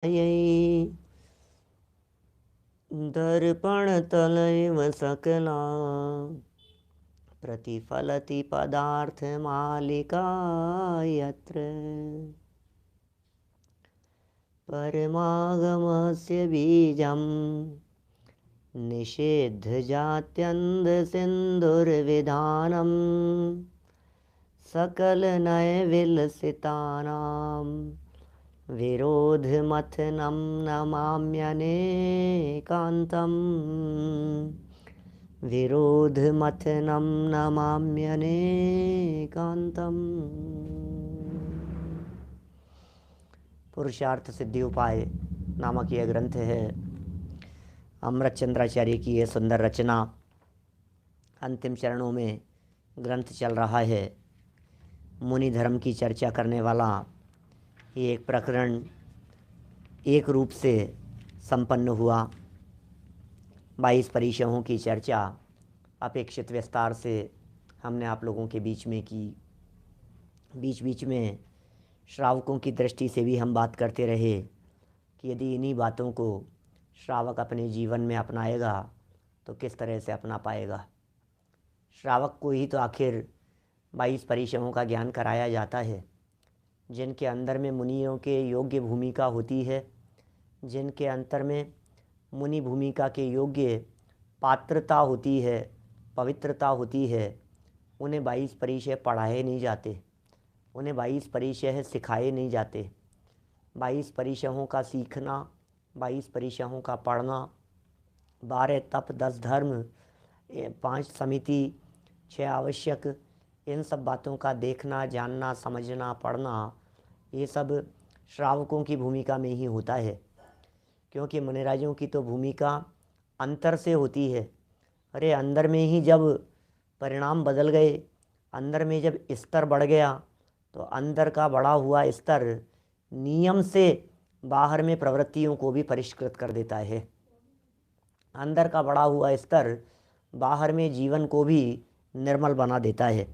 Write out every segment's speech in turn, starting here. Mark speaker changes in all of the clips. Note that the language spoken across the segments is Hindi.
Speaker 1: यही दर्पण तलैव सकला प्रतिफलति पदार्थ मालिका यत्र परमागमस्य बीजं निषेध्य जात्यन्धसिन्धुर्विधानं सकल नय विलसितानां विरोधमथनं नमाम्यनेकान्तम् विरोधमथनं नमाम्यनेकान्तम्। पुरुषार्थ सिद्धि उपाय नामक यह ग्रंथ है। अमृत चंद्राचार्य की यह सुंदर रचना अंतिम चरणों में ग्रंथ चल रहा है। मुनि धर्म की चर्चा करने वाला ये एक प्रकरण एक रूप से संपन्न हुआ। 22 परिचयों की चर्चा अपेक्षित विस्तार से हमने आप लोगों के बीच में की। बीच बीच में श्रावकों की दृष्टि से भी हम बात करते रहे कि यदि इन्हीं बातों को श्रावक अपने जीवन में अपनाएगा तो किस तरह से अपना पाएगा। श्रावक को ही तो आखिर 22 परिचयों का ज्ञान कराया जाता है, जिनके अंदर में मुनियों के योग्य भूमिका होती है, जिनके अंतर में मुनि भूमिका के योग्य पात्रता होती है, पवित्रता होती है। उन्हें 22 परिचय पढ़ाए नहीं जाते, उन्हें 22 परिचय सिखाए नहीं जाते। 22 परिचयों का सीखना, 22 परिचयों का पढ़ना, 12 तप, 10 धर्म, 5 समिति, 6 आवश्यक, इन सब बातों का देखना, जानना, समझना, पढ़ना, ये सब श्रावकों की भूमिका में ही होता है। क्योंकि मुनिराजों की तो भूमिका अंतर से होती है। अरे अंदर में ही जब परिणाम बदल गए, अंदर में जब स्तर बढ़ गया, तो अंदर का बढ़ा हुआ स्तर नियम से बाहर में प्रवृत्तियों को भी परिष्कृत कर देता है। अंदर का बढ़ा हुआ स्तर बाहर में जीवन को भी निर्मल बना देता है।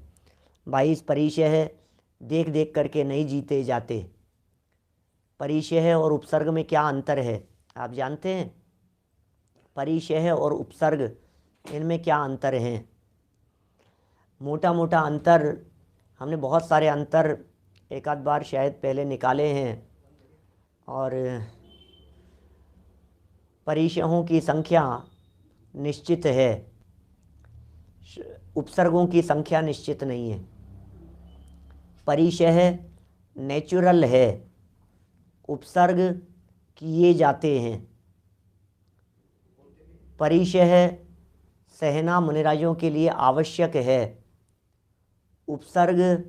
Speaker 1: 22 परिचय है, देख देख करके नहीं जीते जाते। परिचय है और उपसर्ग में क्या अंतर है आप जानते हैं? परिचय है और उपसर्ग, इनमें क्या अंतर हैं? मोटा मोटा अंतर, हमने बहुत सारे अंतर एक आध बार शायद पहले निकाले हैं। और परिचयों की संख्या निश्चित है, उपसर्गों की संख्या निश्चित नहीं है। परिचय है नेचुरल है, उपसर्ग किए जाते हैं। परिचय है सहना मुनिराजों के लिए आवश्यक है, उपसर्ग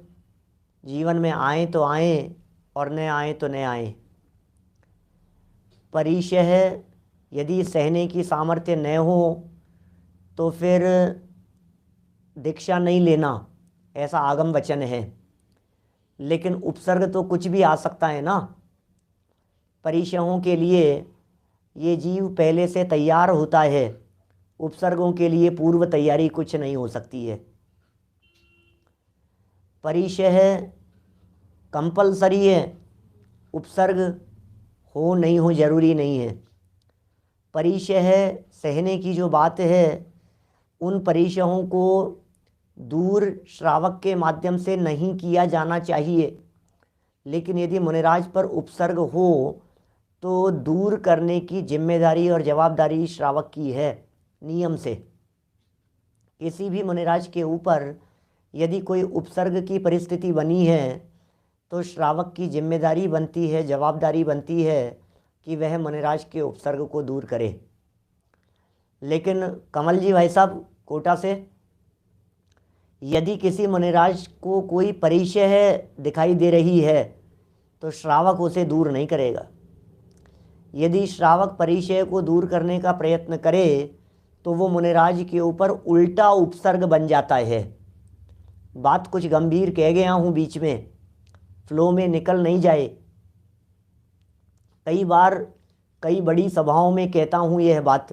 Speaker 1: जीवन में आए तो आए और न आए तो न आए। परिचय है यदि सहने की सामर्थ्य न हो तो फिर दीक्षा नहीं लेना, ऐसा आगम वचन है। लेकिन उपसर्ग तो कुछ भी आ सकता है ना। परिचयों के लिए ये जीव पहले से तैयार होता है, उपसर्गों के लिए पूर्व तैयारी कुछ नहीं हो सकती है। परिचय है कंपलसरी है, उपसर्ग हो नहीं हो जरूरी नहीं है। परिचय है सहने की जो बात है, उन परिचयों को दूर श्रावक के माध्यम से नहीं किया जाना चाहिए। लेकिन यदि मुनिराज पर उपसर्ग हो तो दूर करने की जिम्मेदारी और जवाबदारी श्रावक की है नियम से। किसी भी मुनिराज के ऊपर यदि कोई उपसर्ग की परिस्थिति बनी है तो श्रावक की जिम्मेदारी बनती है, जवाबदारी बनती है कि वह मुनिराज के उपसर्ग को दूर करे। लेकिन कमल जी भाई साहब कोटा से, यदि किसी मुनिराज को कोई परिचय है दिखाई दे रही है तो श्रावक उसे दूर नहीं करेगा। यदि श्रावक परिचय को दूर करने का प्रयत्न करे तो वो मुनिराज के ऊपर उल्टा उपसर्ग बन जाता है। बात कुछ गंभीर कह गया हूँ, बीच में फ्लो में निकल नहीं जाए। कई बार कई बड़ी सभाओं में कहता हूँ यह बात,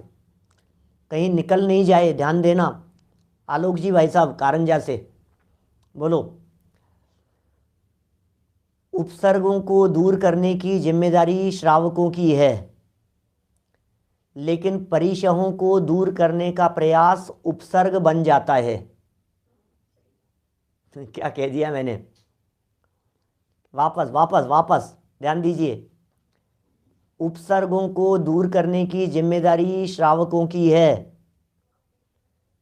Speaker 1: कहीं निकल नहीं जाए, ध्यान देना। आलोक जी भाई साहब कारंजा से, बोलो। उपसर्गों को दूर करने की जिम्मेदारी श्रावकों की है, लेकिन परिशहों को दूर करने का प्रयास उपसर्ग बन जाता है। क्या कह दिया मैंने? वापस वापस वापस ध्यान दीजिए। उपसर्गों को दूर करने की जिम्मेदारी श्रावकों की है।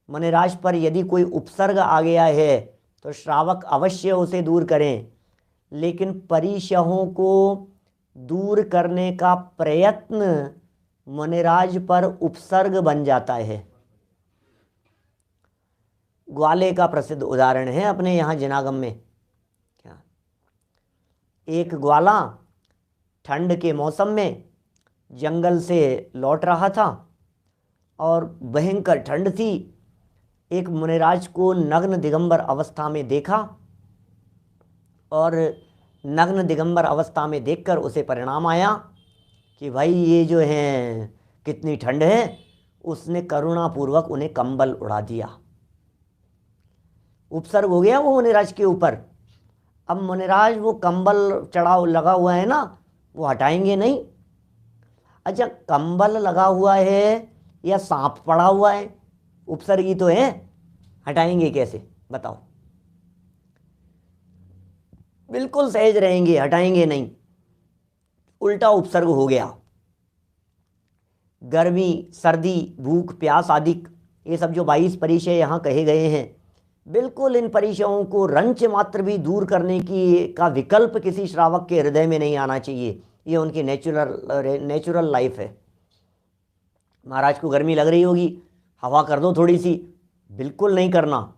Speaker 1: मनेराज पर यदि कोई उपसर्ग आ गया है तो श्रावक अवश्य उसे दूर करें, लेकिन परिशहों को दूर करने का प्रयत्न मनेराज पर उपसर्ग बन जाता है। ग्वाले का प्रसिद्ध उदाहरण है अपने यहाँ जिनागम में। क्या? एक ग्वाला ठंड के मौसम में जंगल से लौट रहा था और भयंकर ठंड थी। एक मुनिराज को नग्न दिगंबर अवस्था में देखा और नग्न दिगंबर अवस्था में देखकर उसे परिणाम आया कि भाई ये जो है कितनी ठंड है। उसने करुणापूर्वक उन्हें कंबल उड़ा दिया। उपसर्ग हो गया वो मुनिराज के ऊपर। अब मुनिराज वो कंबल चढ़ाव लगा हुआ है ना, वो हटाएंगे नहीं। अच्छा, कंबल लगा हुआ है या सांप पड़ा हुआ है, उपसर्गी तो है, हटाएंगे कैसे बताओ? बिल्कुल सहज रहेंगे, हटाएंगे नहीं, उल्टा उपसर्ग हो गया। गर्मी, सर्दी, भूख, प्यास आदि ये सब जो 22 परिचय यहाँ कहे गए हैं, बिल्कुल इन परिचयों को रंच मात्र भी दूर करने की का विकल्प किसी श्रावक के हृदय में नहीं आना चाहिए। ये उनकी नेचुरल लाइफ है। महाराज को गर्मी लग रही होगी, हवा कर दो थोड़ी सी, बिल्कुल नहीं करना।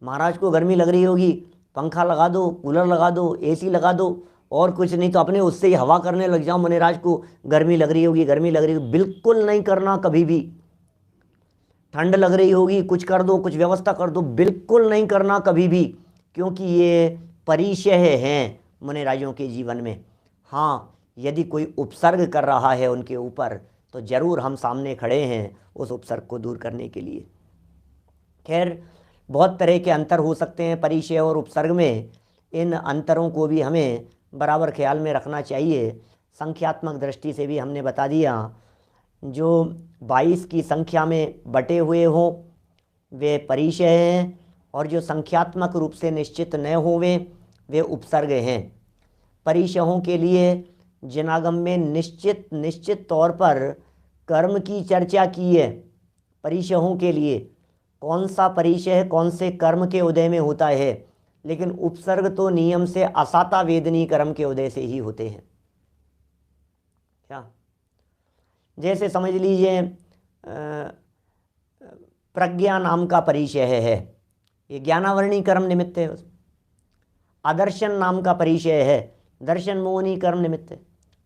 Speaker 1: महाराज को गर्मी लग रही होगी, पंखा लगा दो, कूलर लगा दो, एसी लगा दो, और कुछ नहीं तो अपने उससे ही हवा करने लग जाओ। मुनिराज को गर्मी लग रही होगी, गर्मी लग रही होगी, बिल्कुल नहीं करना कभी भी। ठंड लग रही होगी, कुछ कर दो, कुछ व्यवस्था कर दो, बिल्कुल नहीं करना कभी भी, क्योंकि ये परिचय हैं मुनिराजों के जीवन में। हाँ, यदि कोई उपसर्ग कर रहा है उनके ऊपर तो जरूर हम सामने खड़े हैं उस उपसर्ग को दूर करने के लिए। खैर, बहुत तरह के अंतर हो सकते हैं परिचय और उपसर्ग में। इन अंतरों को भी हमें बराबर ख्याल में रखना चाहिए। संख्यात्मक दृष्टि से भी हमने बता दिया, जो 22 की संख्या में बटे हुए हों वे परिचय हैं, और जो संख्यात्मक रूप से निश्चित न हों वे उपसर्ग हैं। परिचयों के लिए जिनागम में निश्चित तौर पर कर्म की चर्चा की है। परिचयों के लिए कौन सा परिचय कौन से कर्म के उदय में होता है, लेकिन उपसर्ग तो नियम से असाता वेदनी कर्म के उदय से ही होते हैं। क्या? जैसे समझ लीजिए प्रज्ञा नाम का परिचय है, ये ज्ञानावरणी कर्म निमित्त है। आदर्शन नाम का परिचय है, दर्शन मोहनी कर्म निमित्त है।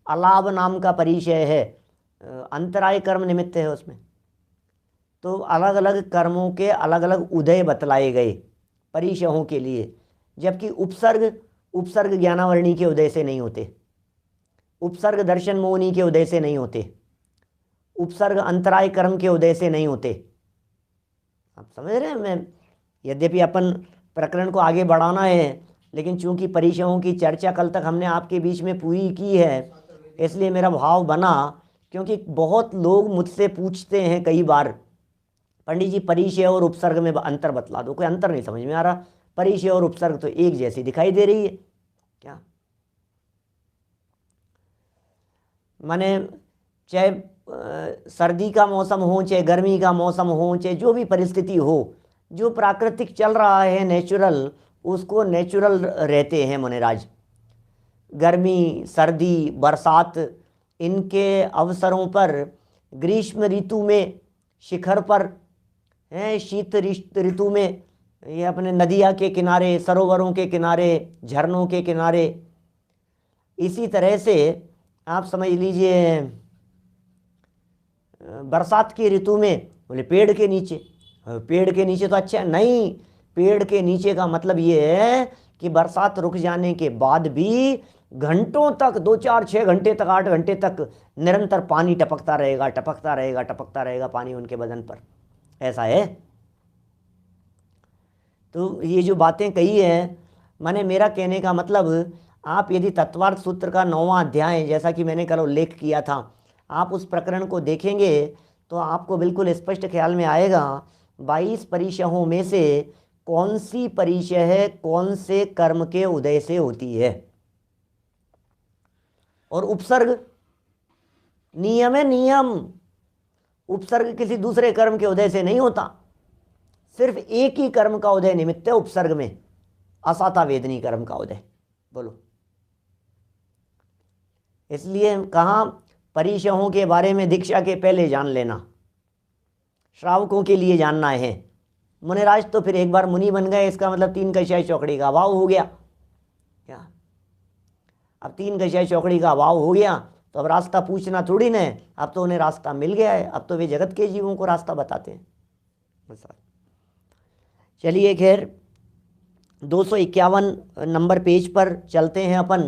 Speaker 1: अलाभ नाम का परिचय है, अंतराय कर्म निमित्त है उसमें। तो अलग अलग कर्मों के अलग अलग उदय बतलाए गए परिचयों के लिए, जबकि उपसर्ग ज्ञानावरणी के उदय से नहीं होते, उपसर्ग दर्शन मोहनी के उदय से नहीं होते, उपसर्ग अंतराय कर्म के उदय से नहीं होते। आप समझ रहे हैं? मैं यद्यपि अपन प्रकरण को आगे बढ़ाना है, लेकिन चूंकि परिचयों की चर्चा कल तक हमने आपके बीच में पूरी की है, इसलिए मेरा भाव बना। क्योंकि बहुत लोग मुझसे पूछते हैं कई बार, पंडित जी परिचय और उपसर्ग में अंतर बतला दो। कोई अंतर नहीं समझ में आ रहा, परिचय और उपसर्ग तो एक जैसी दिखाई दे रही है। क्या माने, चाहे सर्दी का मौसम हो, चाहे गर्मी का मौसम हो, चाहे जो भी परिस्थिति हो, जो प्राकृतिक चल रहा है नेचुरल, उसको नेचुरल रहते हैं मुनिराज। गर्मी, सर्दी, बरसात, इनके अवसरों पर, ग्रीष्म ऋतु में शिखर पर हैं, शीत ऋतु में ये अपने नदिया के किनारे, सरोवरों के किनारे, झरनों के किनारे। इसी तरह से आप समझ लीजिए बरसात की ऋतु में बोले पेड़ के नीचे। पेड़ के नीचे तो अच्छा नहीं, पेड़ के नीचे का मतलब ये है कि बरसात रुक जाने के बाद भी घंटों तक, 2 4 6 घंटे तक, 8 घंटे तक निरंतर पानी टपकता रहेगा, टपकता रहेगा, टपकता रहेगा पानी उनके बदन पर। ऐसा है। तो ये जो बातें कही हैं, माने मेरा कहने का मतलब, आप यदि तत्वार्थ सूत्र का 9वां अध्याय, जैसा कि मैंने कल उल्लेख किया था, आप उस प्रकरण को देखेंगे तो आपको बिल्कुल स्पष्ट ख्याल में आएगा 22 परिचयों में से कौन सी परिचय है, कौन से कर्म के उदय से होती है। और उपसर्ग नियम है, नियम। उपसर्ग किसी दूसरे कर्म के उदय से नहीं होता, सिर्फ एक ही कर्म का उदय निमित्त है उपसर्ग में, असाता वेदनी कर्म का उदय। बोलो, इसलिए कहा परिचयों के बारे में दीक्षा के पहले जान लेना, श्रावकों के लिए जानना है। मुनिराज तो फिर एक बार मुनि बन गए, इसका मतलब 3 कषाय चौकड़ी का अभाव हो गया। क्या अब 3 कषाय चौकड़ी का अभाव हो गया तो अब रास्ता पूछना थोड़ी ना है, अब तो उन्हें रास्ता मिल गया है, अब तो वे जगत के जीवों को रास्ता बताते हैं। चलिए खैर 251 नंबर पेज पर चलते हैं अपन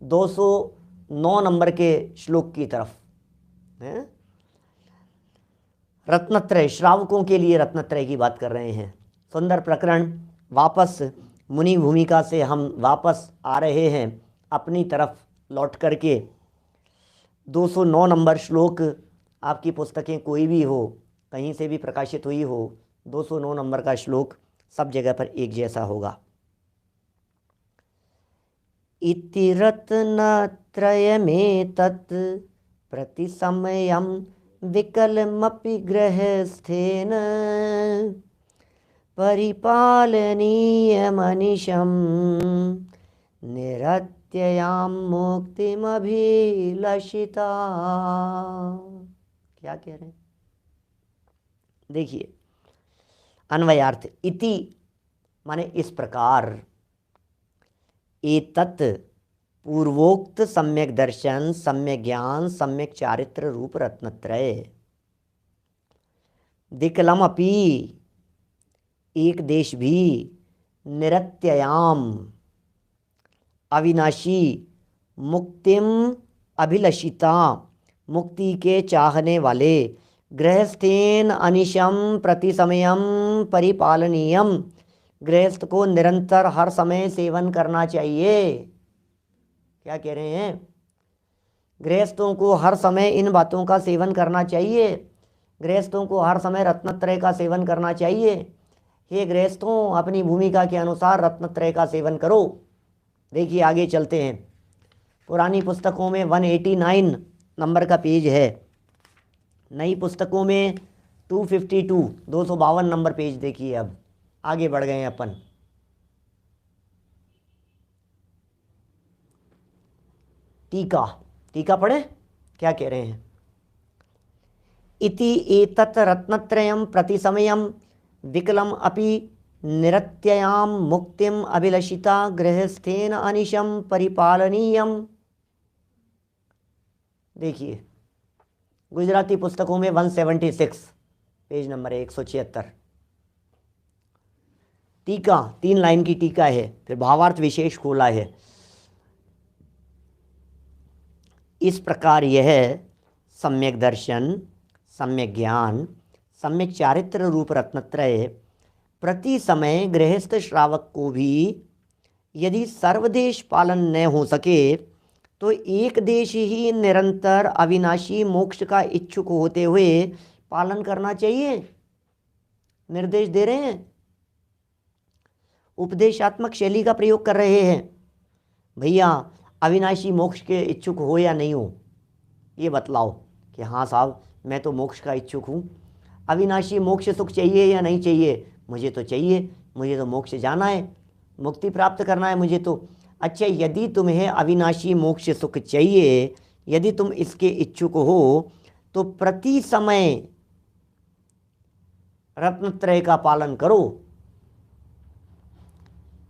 Speaker 1: 209 नंबर के श्लोक की तरफ। रत्नत्रय, श्रावकों के लिए रत्नत्रय की बात कर रहे हैं। सुंदर प्रकरण। वापस मुनि भूमिका से हम वापस आ रहे हैं अपनी तरफ लौट करके। 209 नंबर श्लोक, आपकी पुस्तकें कोई भी हो, कहीं से भी प्रकाशित हुई हो, 209 नंबर का श्लोक सब जगह पर एक जैसा होगा। इति रत्नत्रयमेतत् प्रतिसमयं विकलमपि गृहस्थेन परिपालनीयमनिशं निरत्ययां मुक्तिमभिलषिता। क्या कह रहे हैं देखिए, अन्वयार्थ। इति माने इस प्रकार, एतत् पूर्वोक्त सम्यक दर्शन, सम्यक ज्ञान, सम्यक चारित्र रूप रत्नत्रय। दिक्लम अपि, एक देश भी, निरत्ययाम अविनाशी, मुक्तिम अभिलषिता मुक्ति के चाहने वाले, गृहस्थेन अनिशम प्रतिसमयम परिपालनीयम गृहस्थ को निरंतर हर समय सेवन करना चाहिए। क्या कह रहे हैं? गृहस्थों को हर समय इन बातों का सेवन करना चाहिए, गृहस्थों को हर समय रत्नत्रय का सेवन करना चाहिए। हे गृहस्थों, अपनी भूमिका के अनुसार रत्नत्रय का सेवन करो। देखिए आगे चलते हैं। पुरानी पुस्तकों में 189 नंबर का पेज है, नई पुस्तकों में 252 252 नंबर पेज। देखिए अब आगे बढ़ गए अपन। टीका, टीका पढ़े क्या कह रहे हैं। इति एतत् रत्नत्रयं प्रतिसमयं विकलम अपि निरत्ययां मुक्तिम अभिलषिता गृहस्थेन अनिशम परिपालनीयम। देखिए गुजराती पुस्तकों में 176 पेज नंबर 176 टीका, 3 लाइन की टीका है, फिर भावार्थ विशेष खोला है। इस प्रकार यह सम्यक दर्शन, सम्यक ज्ञान, सम्यक चारित्र रूप रत्नत्रय प्रति समय गृहस्थ श्रावक को भी यदि सर्वदेश पालन न हो सके तो एक देश ही निरंतर अविनाशी मोक्ष का इच्छुक होते हुए पालन करना चाहिए। निर्देश दे रहे हैं, उपदेशात्मक शैली का प्रयोग कर रहे हैं। भैया अविनाशी मोक्ष के इच्छुक हो या नहीं हो, ये बतलाओ कि हाँ साहब मैं तो मोक्ष का इच्छुक हूँ। अविनाशी मोक्ष सुख चाहिए या नहीं चाहिए? मुझे तो चाहिए, मुझे तो मोक्ष जाना है, मुक्ति प्राप्त करना है मुझे तो। अच्छा, यदि तुम्हें अविनाशी मोक्ष सुख चाहिए, यदि तुम इसके इच्छुक हो तो प्रति समय रत्नत्रय का पालन करो।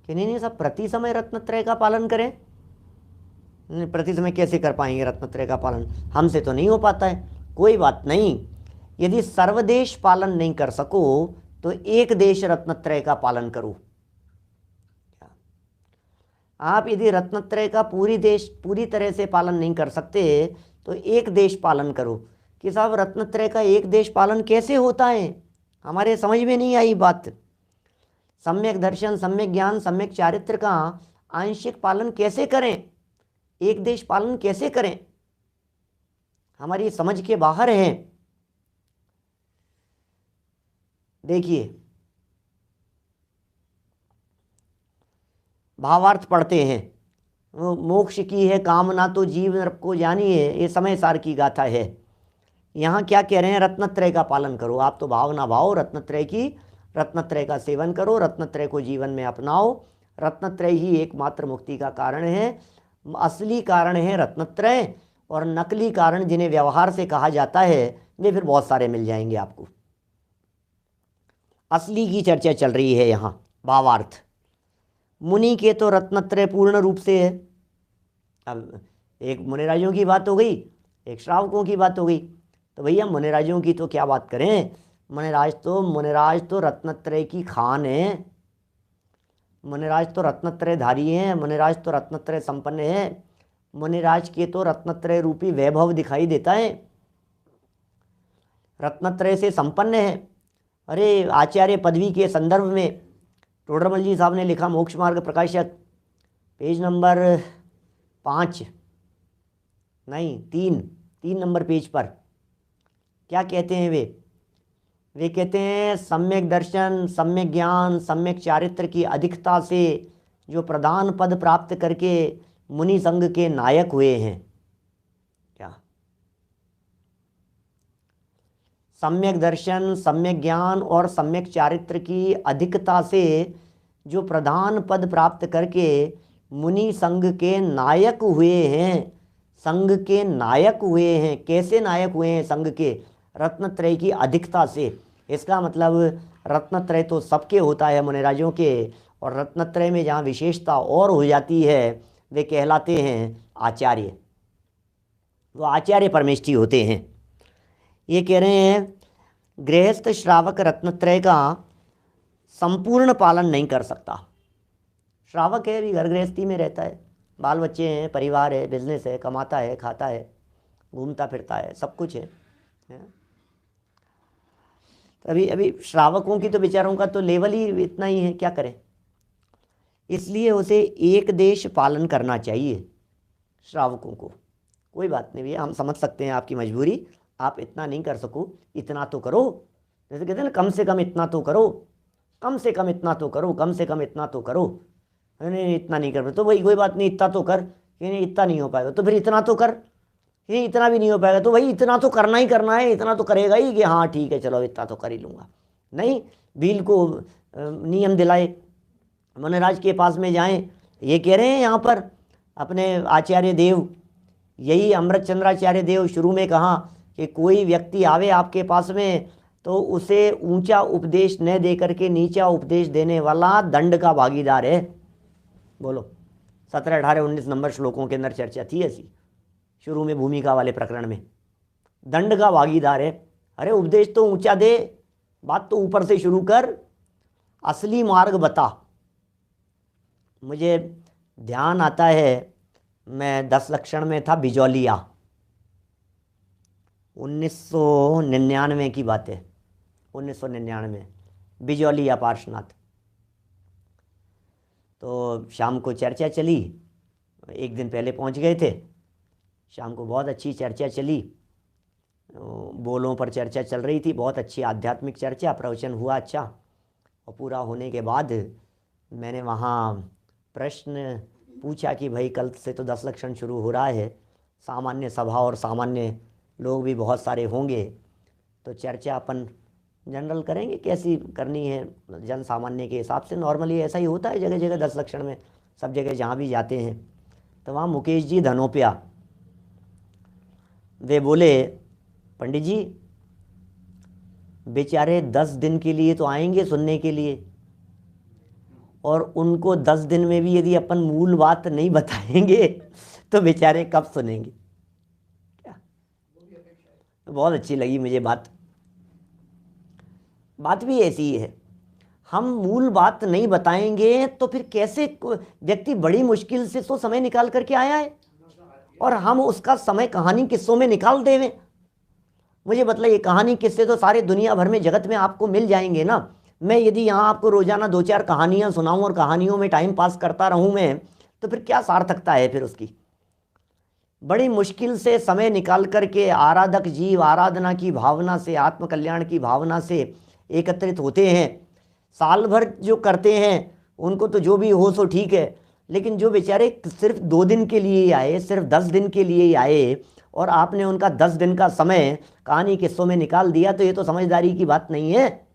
Speaker 1: कि नहीं सब प्रति समय रत्नत्रय का पालन करें? प्रति समय कैसे कर पाएंगे रत्नत्रय का पालन? हमसे तो नहीं हो पाता है। कोई बात नहीं, यदि सर्वदेश पालन नहीं कर सको तो एक देश रत्नत्रय का पालन करो। आप यदि रत्नत्रय का पूरी तरह से पालन नहीं कर सकते तो एक देश पालन करो। कि साहब रत्नत्रय का एक देश पालन कैसे होता है? हमारे समझ में नहीं आई बात। सम्यक दर्शन, सम्यक ज्ञान, सम्यक चारित्र का आंशिक पालन कैसे करें, एक देश पालन कैसे करें, हमारी समझ के बाहर है। देखिए भावार्थ पढ़ते हैं, मोक्ष की है कामना तो जीव नरक को जानिए, ये समय सार की गाथा है। यहाँ क्या कह रहे हैं, रत्नत्रय का पालन करो। आप तो भावना भाव रत्नत्रय का सेवन करो, रत्नत्रय को जीवन में अपनाओ। रत्नत्रय ही एकमात्र मुक्ति का कारण है। असली कारण है रत्नत्रय, और नकली कारण जिन्हें व्यवहार से कहा जाता है वे फिर बहुत सारे मिल जाएंगे आपको। असली की चर्चा चल रही है यहाँ। भावार्थ, मुनि के तो रत्नत्रय पूर्ण रूप से है। अब एक मुनिराजों की बात हो गई, एक श्रावकों की बात हो गई। तो भैया मुनिराजों की तो क्या बात करें, मुनिराज तो रत्नत्रय की खान है, मुनिराज तो रत्नत्रय धारी हैं, मुनिराज तो रत्नत्रय संपन्न है। मुनिराज के तो रत्नत्रय रूपी वैभव दिखाई देता है, रत्नत्रय से संपन्न है। अरे आचार्य पदवी के संदर्भ में टोडरमल जी साहब ने लिखा, मोक्ष मार्ग प्रकाशक, पेज नंबर 5 नहीं 3 नंबर पेज पर क्या कहते हैं वे कहते हैं, सम्यक दर्शन, सम्यक ज्ञान, सम्यक चारित्र की अधिकता से जो प्रधान पद प्राप्त करके मुनि संघ के नायक हुए हैं। क्या सम्यक दर्शन, सम्यक ज्ञान और सम्यक चारित्र की अधिकता से जो प्रधान पद प्राप्त करके मुनि संघ के नायक हुए हैं, संघ के नायक हुए हैं। कैसे नायक हुए हैं संघ के? रत्नत्रय की अधिकता से। इसका मतलब रत्नत्रय तो सबके होता है मुनिराजों के, और रत्नत्रय में जहाँ विशेषता और हो जाती है वे कहलाते हैं आचार्य, वो आचार्य परमेष्ठी होते हैं। ये कह रहे हैं गृहस्थ श्रावक रत्नत्रय का संपूर्ण पालन नहीं कर सकता। श्रावक है, अभी घर गृहस्थी में रहता है, बाल बच्चे हैं, परिवार है, बिजनेस है, कमाता है, खाता है, घूमता फिरता है, सब कुछ है। अभी श्रावकों की तो बेचारों का तो लेवल ही इतना ही है, क्या करें। इसलिए उसे एक देश पालन करना चाहिए श्रावकों को। कोई बात नहीं भैया, हम समझ सकते हैं आपकी मजबूरी, आप इतना नहीं कर सको, इतना तो करो। जैसे कहते हैं ना, कम से कम इतना तो करो, कम से कम इतना तो करो, कम से कम इतना तो करो। नहीं इतना नहीं कर पाए तो भाई कोई बात नहीं, इतना तो कर। नहीं इतना नहीं हो पाएगा तो फिर इतना तो कर। ये इतना भी नहीं हो पाएगा तो भाई इतना तो करना ही करना है, इतना तो करेगा ही कि हाँ ठीक है चलो इतना तो कर ही लूँगा। नहीं, भील को नियम दिलाए, मुनिराज के पास में जाएं। ये कह रहे हैं यहाँ पर अपने आचार्य देव, यही अमृत चंद्राचार्य देव शुरू में कहा कि कोई व्यक्ति आवे आपके पास में तो उसे ऊंचा उपदेश न दे करके नीचा उपदेश देने वाला दंड का भागीदार है। बोलो, 17, 18, 19 नंबर श्लोकों के अंदर चर्चा थी ऐसी शुरू में भूमिका वाले प्रकरण में। दंड का भागीदार है। अरे उपदेश तो ऊंचा दे, बात तो ऊपर से शुरू कर, असली मार्ग बता। मुझे ध्यान आता है, मैं 10 लक्षण में था बिजौलिया, 1999 की बात है, 1999 बिजौलिया पार्श्वनाथ। तो शाम को चर्चा चली, एक दिन पहले पहुंच गए थे, शाम को बहुत अच्छी चर्चा चली, बोलों पर चर्चा चल रही थी, बहुत अच्छी आध्यात्मिक चर्चा, प्रवचन हुआ अच्छा। और पूरा होने के बाद मैंने वहाँ प्रश्न पूछा कि भाई कल से तो 10 लक्षण शुरू हो रहा है, सामान्य सभा और सामान्य लोग भी बहुत सारे होंगे, तो चर्चा अपन जनरल करेंगे, कैसी करनी है जन सामान्य के हिसाब से। नॉर्मली ऐसा ही होता है जगह जगह 10 लक्षण में, सब जगह जहाँ भी जाते हैं। तो वहाँ मुकेश जी धनोपिया वे बोले, पंडित जी बेचारे 10 दिन के लिए तो आएंगे सुनने के लिए, और उनको 10 दिन में भी यदि अपन मूल बात नहीं बताएंगे तो बेचारे कब सुनेंगे। क्या बहुत अच्छी लगी मुझे बात भी ऐसी ही है। हम मूल बात नहीं बताएंगे तो फिर कैसे, व्यक्ति बड़ी मुश्किल से तो समय निकाल करके आया है और हम उसका समय कहानी किस्सों में निकाल देवें। मुझे बताइए, कहानी किस्से तो सारे दुनिया भर में जगत में आपको मिल जाएंगे ना। मैं यदि यहाँ आपको रोजाना 2-4 कहानियाँ सुनाऊँ और कहानियों में टाइम पास करता रहूँ मैं, तो फिर क्या सार्थकता है फिर उसकी। बड़ी मुश्किल से समय निकाल करके आराधक जीव आराधना की भावना से, आत्मकल्याण की भावना से एकत्रित होते हैं। साल भर जो करते हैं उनको तो जो भी हो सो ठीक है, लेकिन जो बेचारे सिर्फ 2 दिन के लिए ही आए, सिर्फ 10 दिन के लिए ही आए और आपने उनका 10 दिन का समय कहानी किस्सों में निकाल दिया, तो ये तो समझदारी की बात नहीं है।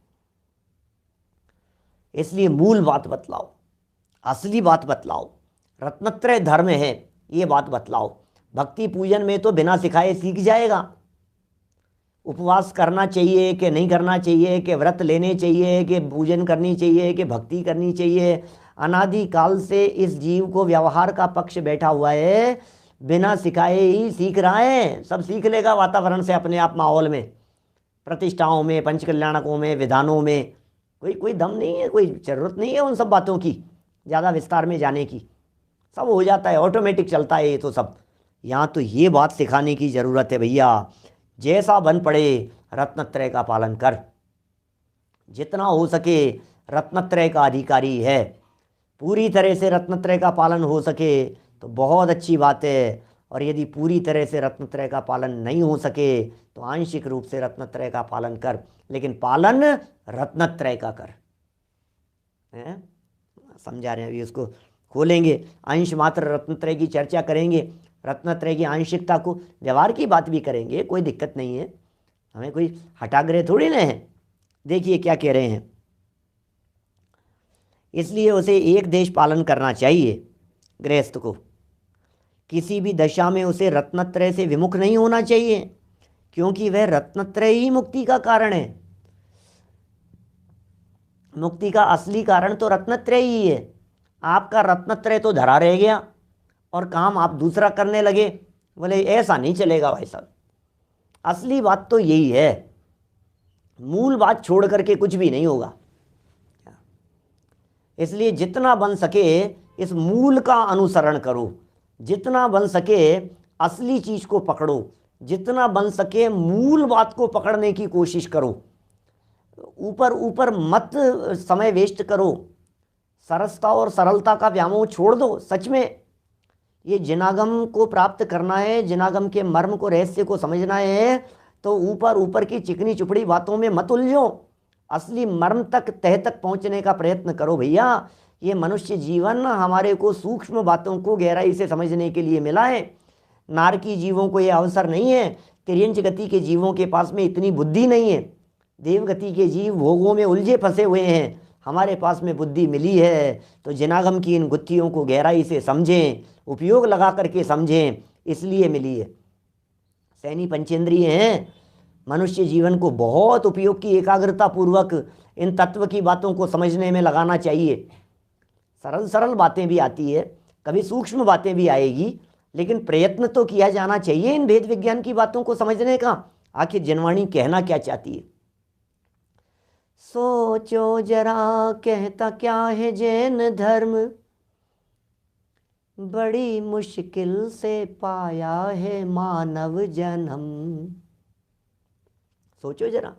Speaker 1: इसलिए मूल बात बतलाओ, असली बात बतलाओ, रत्नत्रय धर्म है ये बात बतलाओ। भक्ति पूजन में तो बिना सिखाए सीख जाएगा। उपवास करना चाहिए कि नहीं करना चाहिए, कि व्रत लेने चाहिए, कि पूजन करनी चाहिए, कि भक्ति करनी चाहिए, अनादि काल से इस जीव को व्यवहार का पक्ष बैठा हुआ है, बिना सिखाए ही सीख रहा है। सब सीख लेगा वातावरण से, अपने आप माहौल में, प्रतिष्ठाओं में, पंचकल्याणकों में, विधानों में। कोई दम नहीं है, कोई ज़रूरत नहीं है उन सब बातों की ज़्यादा विस्तार में जाने की। सब हो जाता है, ऑटोमेटिक चलता है ये तो सब। यहाँ तो ये बात सिखाने की ज़रूरत है भैया, जैसा बन पड़े रत्नत्रय का पालन कर। जितना हो सके रत्नत्रय का अधिकारी है, पूरी तरह से रत्नत्रय का पालन हो सके तो बहुत अच्छी बात है, और यदि पूरी तरह से रत्नत्रय का पालन नहीं हो सके तो आंशिक रूप से रत्नत्रय का पालन कर, लेकिन पालन रत्नत्रय का कर। समझा रहे हैं, अभी उसको खोलेंगे, अंश मात्र रत्नत्रय की चर्चा करेंगे, रत्नत्रय की आंशिकता को, व्यवहार की बात भी करेंगे, कोई दिक्कत नहीं है, हमें कोई हठाग्रह थोड़ी ना है। देखिए क्या कह रहे हैं, इसलिए उसे एक देश पालन करना चाहिए गृहस्थ को। किसी भी दशा में उसे रत्नत्रय से विमुख नहीं होना चाहिए, क्योंकि वह रत्नत्रय ही मुक्ति का कारण है। मुक्ति का असली कारण तो रत्नत्रय ही है। आपका रत्नत्रय तो धरा रह गया और काम आप दूसरा करने लगे, बोले ऐसा नहीं चलेगा भाई साहब। असली बात तो यही है, मूल बात छोड़ करके कुछ भी नहीं होगा। इसलिए जितना बन सके इस मूल का अनुसरण करो, जितना बन सके असली चीज को पकड़ो, जितना बन सके मूल बात को पकड़ने की कोशिश करो। ऊपर ऊपर मत समय वेस्ट करो, सरसता और सरलता का व्यामोह छोड़ दो। सच में ये जिनागम को प्राप्त करना है, जिनागम के मर्म को, रहस्य को समझना है, तो ऊपर ऊपर की चिकनी चुपड़ी बातों में मत उलझो, असली मर्म तक, तह तक पहुंचने का प्रयत्न करो भैया। ये मनुष्य जीवन हमारे को सूक्ष्म बातों को गहराई से समझने के लिए मिला है। नारकी जीवों को ये अवसर नहीं है, तिर्यंच गति के जीवों के पास में इतनी बुद्धि नहीं है। देवगति के जीव भोगों में उलझे फंसे हुए हैं, हमारे पास में बुद्धि मिली है, तो जिनागम की इन गुत्थियों को गहराई से समझें, उपयोग लगा करके समझें, इसलिए मिली है। सैनी पंचेंद्रिय हैं, मनुष्य जीवन को बहुत उपयोग की एकाग्रता पूर्वक इन तत्व की बातों को समझने में लगाना चाहिए। सरल सरल बातें भी आती है, कभी सूक्ष्म बातें भी आएगी, लेकिन प्रयत्न तो किया जाना चाहिए इन भेद विज्ञान की बातों को समझने का। आखिर जनवाणी कहना क्या चाहती है? सोचो जरा कहता क्या है जैन धर्म, बड़ी मुश्किल से पाया है मानव जन्म। सोचो जरा,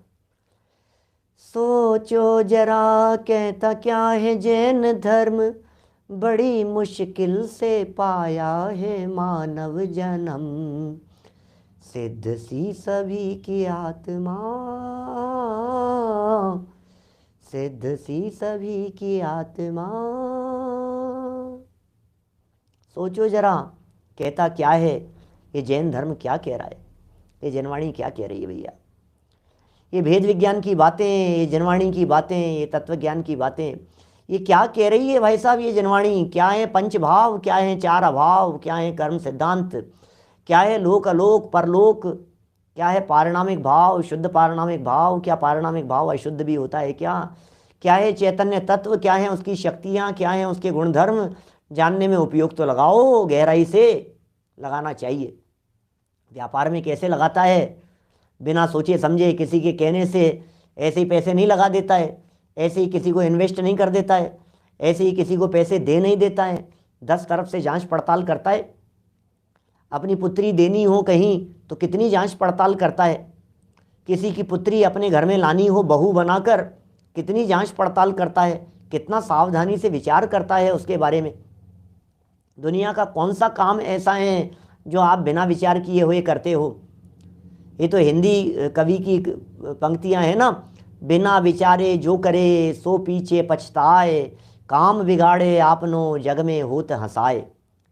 Speaker 1: सोचो जरा कहता क्या है जैन धर्म, बड़ी मुश्किल से पाया है मानव जन्म। सिद्ध सी सभी की आत्मा, सिद्ध सी सभी की आत्मा। सोचो जरा कहता क्या है ये जैन धर्म, क्या कह रहा है, ये जनवाणी क्या कह रही है भैया। ये भेद विज्ञान की बातें, ये जनवाणी की बातें, ये तत्व ज्ञान की बातें, ये क्या कह रही है भाई साहब। ये जनवाणी क्या है? पंचभाव क्या है? 4 अभाव क्या है? कर्म सिद्धांत क्या है? लोक अलोक परलोक क्या है? पारिणामिक भाव, शुद्ध पारिणामिक भाव, क्या पारिणामिक भाव अशुद्ध भी होता है क्या? क्या है चैतन्य तत्व, क्या है उसकी शक्तियाँ, क्या है उसके गुणधर्म, जानने में उपयोग तो लगाओ, गहराई से लगाना चाहिए। व्यापार में कैसे लगाता है? बिना सोचे समझे किसी के कहने से ऐसे ही पैसे नहीं लगा देता है, ऐसे ही किसी को इन्वेस्ट नहीं कर देता है, ऐसे ही किसी को पैसे दे नहीं देता है। 10 तरफ से जांच पड़ताल करता है। अपनी पुत्री देनी हो कहीं तो कितनी जांच पड़ताल करता है। किसी की पुत्री अपने घर में लानी हो बहू बनाकर, कितनी जांच पड़ताल करता है, कितना सावधानी से विचार करता है उसके बारे में। दुनिया का कौन सा काम ऐसा है जो आप बिना विचार किए हुए करते हो? ये तो हिंदी कवि की पंक्तियां हैं ना, बिना विचारे जो करे सो पीछे पछताए, काम बिगाड़े आपनो जग में होत हंसाए।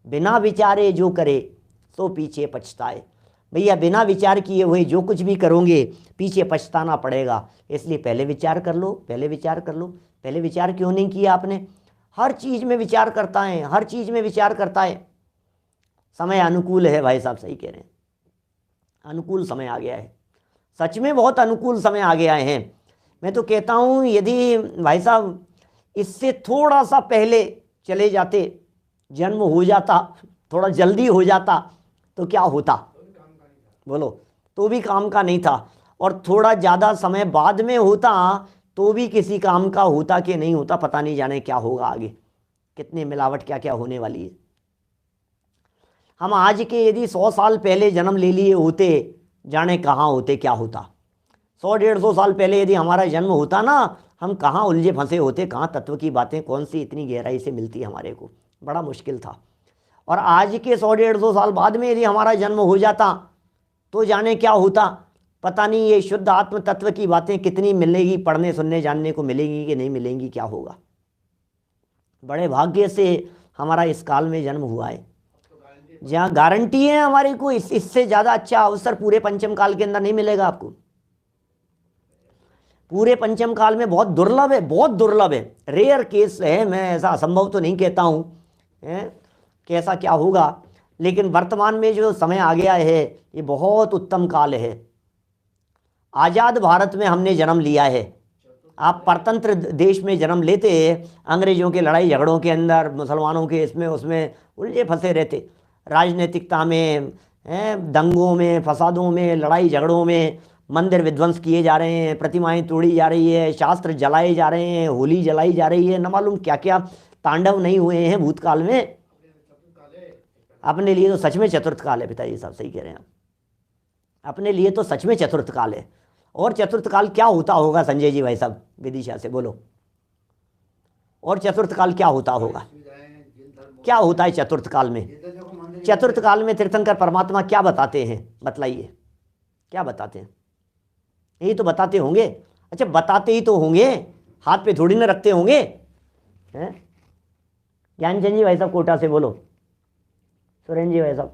Speaker 1: बिना विचारे जो करे सो पीछे पछताए। भैया बिना विचार किए हुए जो कुछ भी करोगे पीछे पछताना पड़ेगा, इसलिए पहले विचार कर लो, पहले विचार कर लो। पहले विचार क्यों नहीं किया आपने? हर चीज़ में विचार करता है, हर चीज़ में विचार करता है। समय अनुकूल है भाई साहब, सही कह रहे हैं, अनुकूल समय आ गया है, सच में बहुत अनुकूल समय आ गया है। मैं तो कहता हूँ यदि भाई साहब इससे थोड़ा सा पहले चले जाते, जन्म हो जाता, थोड़ा जल्दी हो जाता तो क्या होता बोलो? तो भी काम का नहीं था। और थोड़ा ज़्यादा समय बाद में होता तो भी किसी काम का होता कि नहीं होता, पता नहीं, जाने क्या होगा आगे, कितनी मिलावट क्या क्या होने वाली है। हम आज के यदि 100 साल पहले जन्म ले लिए होते, जाने कहाँ होते, क्या होता। 100-150 साल पहले यदि हमारा जन्म होता ना, हम कहाँ उलझे फंसे होते, कहाँ तत्व की बातें कौन सी इतनी गहराई से मिलती हमारे को, बड़ा मुश्किल था। और आज के 100-150 साल बाद में यदि हमारा जन्म हो जाता तो जाने क्या होता, पता नहीं। ये शुद्ध आत्म तत्व की बातें कितनी मिलेगी, पढ़ने सुनने जानने को मिलेगी कि नहीं मिलेंगी, क्या होगा। बड़े भाग्य से हमारा इस काल में जन्म हुआ है, जहाँ गारंटी है हमारे को इससे ज़्यादा अच्छा अवसर पूरे पंचम काल के अंदर नहीं मिलेगा आपको। पूरे पंचम काल में बहुत दुर्लभ है, बहुत दुर्लभ है, रेयर केस है। मैं ऐसा असंभव तो नहीं कहता हूँ कि ऐसा क्या होगा, लेकिन वर्तमान में जो समय आ गया है ये बहुत उत्तम काल है। आज़ाद भारत में हमने जन्म लिया है। आप परतंत्र देश में जन्म लेते, अंग्रेजों के लड़ाई झगड़ों के अंदर, मुसलमानों के इसमें उसमें उलझे फंसे रहते, राजनीतिकता में, दंगों में, फसादों में, लड़ाई झगड़ों में, मंदिर विध्वंस किए जा रहे हैं, प्रतिमाएं तोड़ी जा रही है, शास्त्र जलाए जा रहे हैं, होली जलाई जा रही है, न मालूम क्या क्या तांडव नहीं हुए हैं भूतकाल में। अपने लिए तो सच में चतुर्थ काल है, पिताजी साहब सही कह रहे हैं आप, अपने लिए तो सच में चतुर्थ काल है। और चतुर्थ काल क्या होता होगा संजय जी भाई साहब विदिशा से बोलो? और चतुर्थ काल क्या होता होगा? क्या होता है चतुर्थ काल में? चतुर्थ काल में तीर्थंकर परमात्मा क्या बताते हैं, बतलाइए, क्या बताते हैं? यही तो बताते होंगे। अच्छा, बताते ही तो होंगे, हाथ पे थोड़ी ना रखते होंगे। ज्ञानचंद जी भाई साहब कोटा से बोलो, सुरेंद्र जी भाई साहब।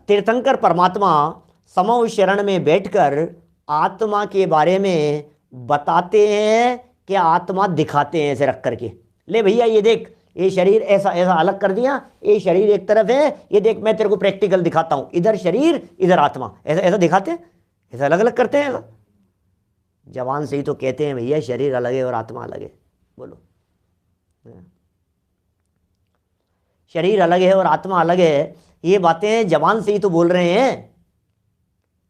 Speaker 1: तीर्थंकर परमात्मा समो शरण में बैठकर आत्मा के बारे में बताते हैं कि आत्मा दिखाते हैं ऐसे रख करके, ले भैया ये देख, ये शरीर ऐसा ऐसा अलग कर दिया, ये शरीर एक तरफ है, ये देख मैं तेरे को प्रैक्टिकल दिखाता हूं, इधर शरीर इधर आत्मा, ऐसा ऐसा दिखाते हैं, ऐसा अलग अलग करते हैं। जवान से ही तो कहते हैं भैया शरीर अलग है और आत्मा अलग है, बोलो। शरीर अलग है और आत्मा अलग है, ये बातें जवान से ही तो बोल रहे हैं,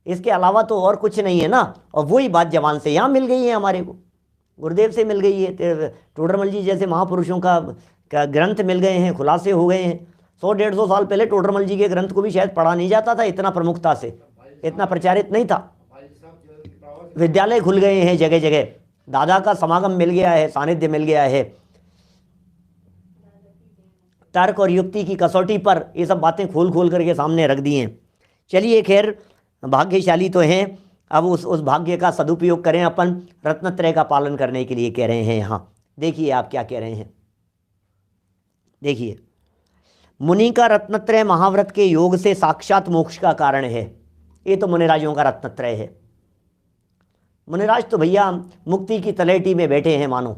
Speaker 1: इसके अलावा तो और कुछ नहीं है ना। और वही बात जवान से यहाँ मिल गई है हमारे को, गुरुदेव से मिल गई है, टोडरमल जी जैसे महापुरुषों का ग्रंथ मिल गए हैं, खुलासे हो गए हैं। 100-150 साल पहले टोडरमल जी के ग्रंथ को भी शायद पढ़ा नहीं जाता था इतना प्रमुखता से, इतना प्रचारित नहीं था। विद्यालय खुल गए हैं जगह जगह, दादा का समागम मिल गया है, सानिध्य मिल गया है, तर्क और युक्ति की कसौटी पर ये सब बातें खोल खोल करके सामने रख दी हैं। चलिए खैर, भाग्यशाली तो हैं, अब उस भाग्य का सदुपयोग करें अपन, रत्नत्रय का पालन करने के लिए कह रहे हैं यहाँ। देखिए आप क्या कह रहे हैं, देखिए, मुनि का रत्नत्रय महाव्रत के योग से साक्षात मोक्ष का कारण है। ये तो मुनिराजों का रत्नत्रय है। मुनिराज तो भैया मुक्ति की तलेटी में बैठे हैं मानो,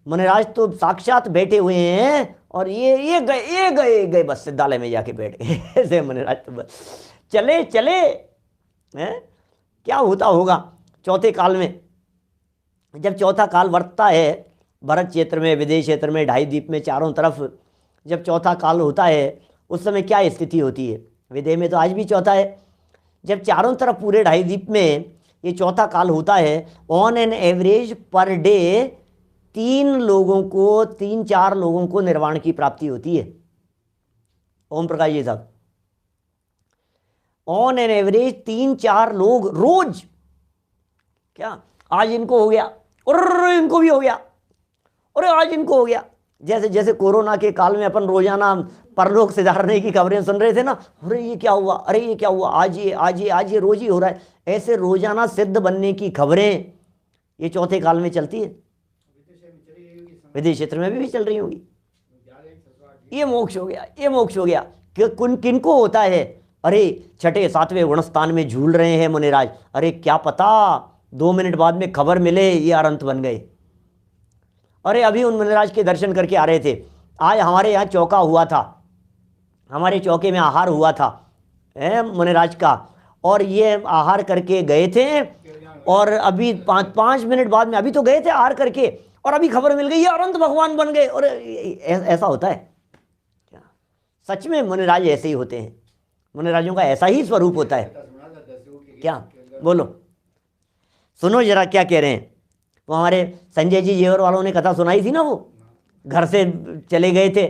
Speaker 1: मुनिराज तो साक्षात बैठे हुए हैं, और ये गए बस सिद्धालय में जाके बैठ गए ऐसे मुनिराज तो बस चले चले हैं। क्या होता होगा चौथे काल में, जब चौथा काल वर्तता है भरत क्षेत्र में, विदेश क्षेत्र में, ढाई द्वीप में, चारों तरफ जब चौथा काल होता है, उस समय क्या स्थिति होती है? विदेह में तो आज भी चौथा है। जब चारों तरफ पूरे ढाई द्वीप में ये चौथा काल होता है, on an average per day 3-4 लोगों को निर्वाण की प्राप्ति होती है। ओम प्रकाश जी साहब, ऑन एन एवरेज 3-4 लोग रोज, क्या आज इनको हो गया और इनको भी हो गया, और आज इनको हो गया, जैसे जैसे कोरोना के काल में अपन रोजाना परलोक सिधारने की खबरें सुन रहे थे ना, अरे ये क्या हुआ, अरे ये क्या हुआ, आज ये आज ये आज ये रोज ही हो रहा है, ऐसे रोजाना सिद्ध बनने की खबरें ये चौथे काल में चलती है। विदेश क्षेत्र में भी चल रही होंगी। ये मोक्ष हो गया, ये मोक्ष हो गया। किनको होता है? अरे छठे सातवें गुणस्थान में झूल रहे हैं मुनिराज, अरे क्या पता 2 मिनट बाद में खबर मिले ये अरंत बन गए। अरे अभी उन मुनिराज के दर्शन करके आ रहे थे, आज हमारे यहाँ चौका हुआ था, हमारे चौके में आहार हुआ था मुनिराज का, और ये आहार करके गए थे, और अभी 5 मिनट बाद में, अभी तो गए थे आहार करके, और अभी खबर मिल गई ये अनंत भगवान बन गए। और ऐसा होता है क्या? सच में मुनिराज ऐसे ही होते हैं, मुनिराजों का ऐसा ही स्वरूप होता है क्या? बोलो, सुनो जरा क्या कह रहे हैं। वो हमारे संजय जी जेवर वालों ने कथा सुनाई थी ना, वो घर से चले गए थे,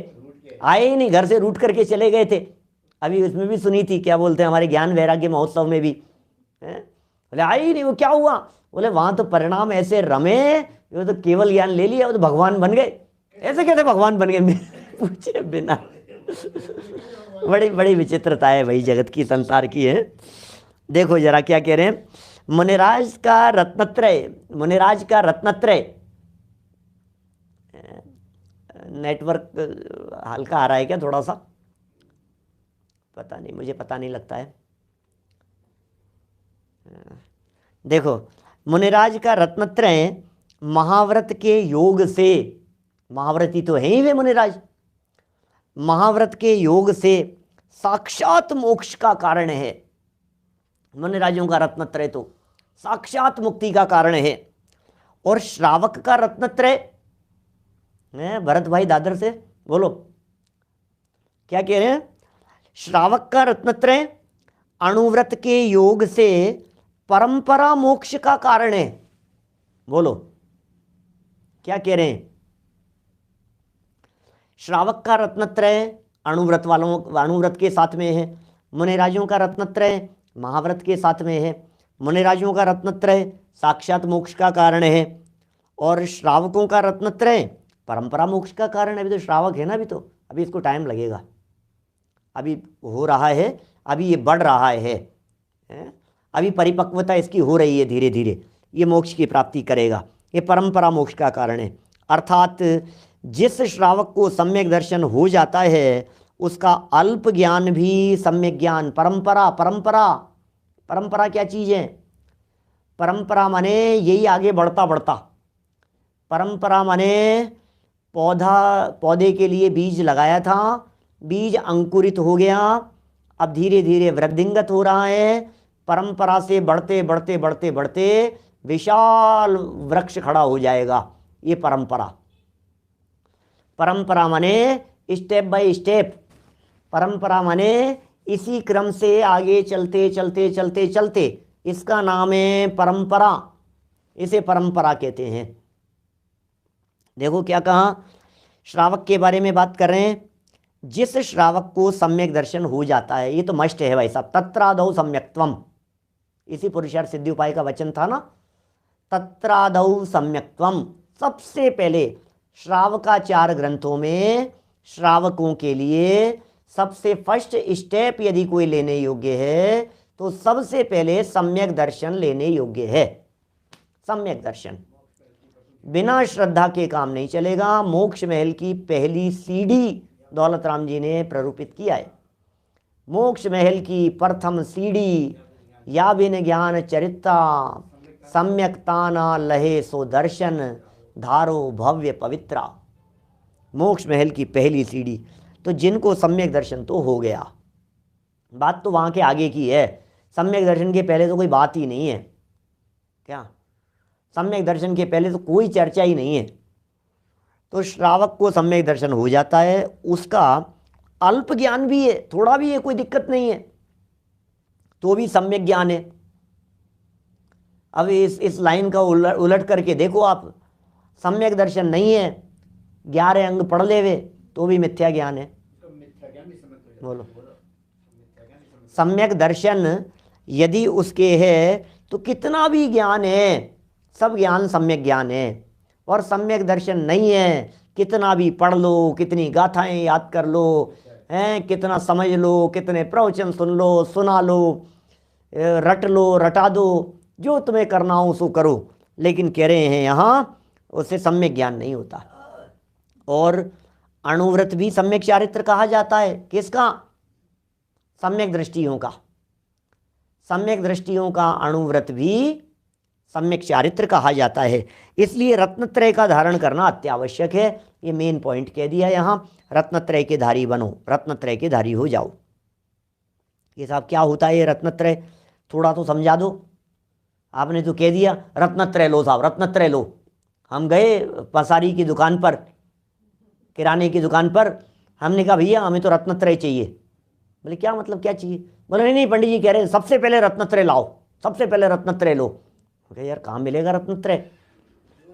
Speaker 1: आए ही नहीं, घर से रूट करके चले गए थे। अभी उसमें भी सुनी थी, क्या बोलते हैं, हमारे ज्ञान वैराग्य महोत्सव में भी, बोले आए ही नहीं, वो क्या हुआ? बोले वहां तो परिणाम ऐसे रमे, वो तो केवल ज्ञान ले लिया, वो तो भगवान बन गए। ऐसे कैसे भगवान बन गए पूछे बिना। बड़ी बड़ी विचित्रता है भाई, जगत की, संसार की है। देखो जरा क्या कह रहे हैं, मुनिराज का रत्नत्रय, मुनिराज का रत्नत्रय, नेटवर्क हल्का आ रहा है क्या थोड़ा सा? पता नहीं, मुझे पता नहीं लगता है। देखो मुनिराज का रत्नत्रय महाव्रत के योग से, महाव्रती तो है ही वे मुनिराज, महाव्रत के योग से साक्षात मोक्ष का कारण है। मुनिराजों का रत्नत्रय तो साक्षात मुक्ति का कारण है। और श्रावक का रत्नत्रय, भरत भाई दादर से बोलो क्या कह रहे हैं? श्रावक का रत्नत्रय अणुव्रत के योग से परंपरा मोक्ष का कारण है। बोलो क्या कह रहे हैं? श्रावक का रत्नत्रय अणुव्रत वालों, अणुव्रत के साथ में है। मुनिराजों का रत्नत्रय महाव्रत के साथ में है। मुनिराजों का रत्नत्रय साक्षात मोक्ष का कारण है, और श्रावकों का रत्नत्रय परंपरा मोक्ष का कारण है। अभी तो श्रावक है ना, अभी तो, अभी इसको टाइम लगेगा, अभी हो रहा है, अभी ये बढ़ रहा है, अभी परिपक्वता इसकी हो रही है, धीरे धीरे ये मोक्ष की प्राप्ति करेगा। ये परंपरा मोक्ष का कारण है। अर्थात जिस श्रावक को सम्यक दर्शन हो जाता है उसका अल्प ज्ञान भी सम्यक ज्ञान, परंपरा, परंपरा, परंपरा क्या चीज़ है? परंपरा माने यही आगे बढ़ता बढ़ता, परंपरा माने पौधे के लिए बीज लगाया था, बीज अंकुरित हो गया, अब धीरे धीरे वृद्धिंगत हो रहा है, परंपरा से बढ़ते बढ़ते बढ़ते बढ़ते विशाल वृक्ष खड़ा हो जाएगा। ये परंपरा, परंपरा माने स्टेप बाय स्टेप, परंपरा माने इसी क्रम से आगे चलते चलते चलते चलते, इसका नाम है परंपरा, इसे परंपरा कहते हैं। देखो क्या कहा, श्रावक के बारे में बात कर रहे हैं। जिस श्रावक को सम्यक दर्शन हो जाता है, ये तो मस्ट है भाई साहब, तत्रादौ सम्यक्त्वम, इसी पुरुषार्थ सिद्धि उपाय का वचन था ना, तत्रादौ सम्यक्त्वम। सबसे पहले श्रावकाचार ग्रंथों में श्रावकों के लिए सबसे फर्स्ट स्टेप यदि कोई लेने योग्य है तो सबसे पहले सम्यक दर्शन लेने योग्य है। सम्यक दर्शन बिना श्रद्धा के काम नहीं चलेगा। मोक्ष महल की पहली सीढ़ी दौलत राम जी ने प्ररूपित किया है। मोक्ष महल की प्रथम सीढ़ी, या बिन ज्ञान चरिता सम्यकता न लहे सो दर्शन, धारो भव्य पवित्रा। मोक्ष महल की पहली सीढ़ी, तो जिनको सम्यक दर्शन तो हो गया, बात तो वहाँ के आगे की है। सम्यक दर्शन के पहले तो कोई बात ही नहीं है क्या? सम्यक दर्शन के पहले तो कोई चर्चा ही नहीं है। तो श्रावक को सम्यक दर्शन हो जाता है, उसका अल्प ज्ञान भी है, थोड़ा भी है, कोई दिक्कत नहीं है, तो भी सम्यक ज्ञान है। अब इस लाइन का उलट करके देखो आप, सम्यक दर्शन नहीं है, 11 अंग पढ़ ले वे तो भी मिथ्या ज्ञान है। बोलो, सम्यक दर्शन यदि उसके है तो कितना भी ज्ञान है, सब ज्ञान सम्यक ज्ञान है। और सम्यक दर्शन नहीं है कितना भी पढ़ लो, कितनी गाथाएं याद कर लो, हैं, कितना समझ लो, कितने प्रवचन सुन लो, सुना लो, रट लो, रटा दो, जो तुम्हें करना हो सो करो, लेकिन कह रहे हैं यहाँ उससे सम्यक ज्ञान नहीं होता। और अणुव्रत भी सम्यक चारित्र कहा जाता है। किसका? सम्यक दृष्टियों का। सम्यक दृष्टियों का अणुव्रत भी सम्यक चारित्र कहा जाता है। इसलिए रत्नत्रय का धारण करना अत्यावश्यक है। ये मेन पॉइंट कह दिया यहाँ, रत्नत्रय के धारी बनो, रत्नत्रय के धारी हो जाओ। ये साहब क्या होता है ये रत्नत्रय, थोड़ा तो समझा दो। आपने तो कह दिया रत्नत्रय लो साहब, रत्नत्रय लो। हम गए पसारी की दुकान पर, किराने की दुकान पर, हमने कहा भैया हमें तो रत्नत्रय चाहिए। बोले क्या मतलब, क्या चाहिए? बोले नहीं नहीं पंडित जी कह रहे हैं सबसे पहले रत्नत्रय लाओ, सबसे पहले रत्नत्रय लो। बोले यार कहाँ मिलेगा रत्नत्रय?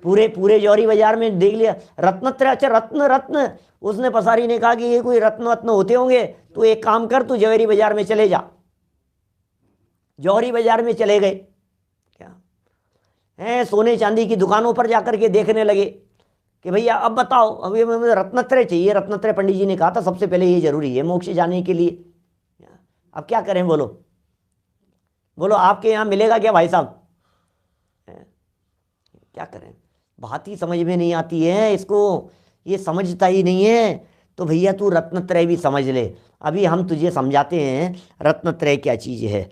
Speaker 1: पूरे पूरे जौहरी बाजार में देख लिया रत्नत्रय। अच्छा रत्न रत्न, उसने पसारी ने कहा कि ये कोई रत्न रत्न होते होंगे, तो एक काम कर तू जौहरी बाजार में चले जा। जौहरी बाजार में चले गए, क्या है, सोने चांदी की दुकानों पर जाकर के देखने लगे कि भैया अब बताओ, अभी मुझे रत्नत्रय चाहिए। रत्नत्रय पंडित जी ने कहा था सबसे पहले ये जरूरी है मोक्ष जाने के लिए। अब क्या करें, बोलो बोलो, आपके यहाँ मिलेगा क्या भाई साहब? क्या करें, बात ही समझ में नहीं आती है इसको, ये समझता ही नहीं है। तो भैया तू रत्नत्रय भी समझ ले, अभी हम तुझे समझाते हैं रत्नत्रय क्या चीज़ है।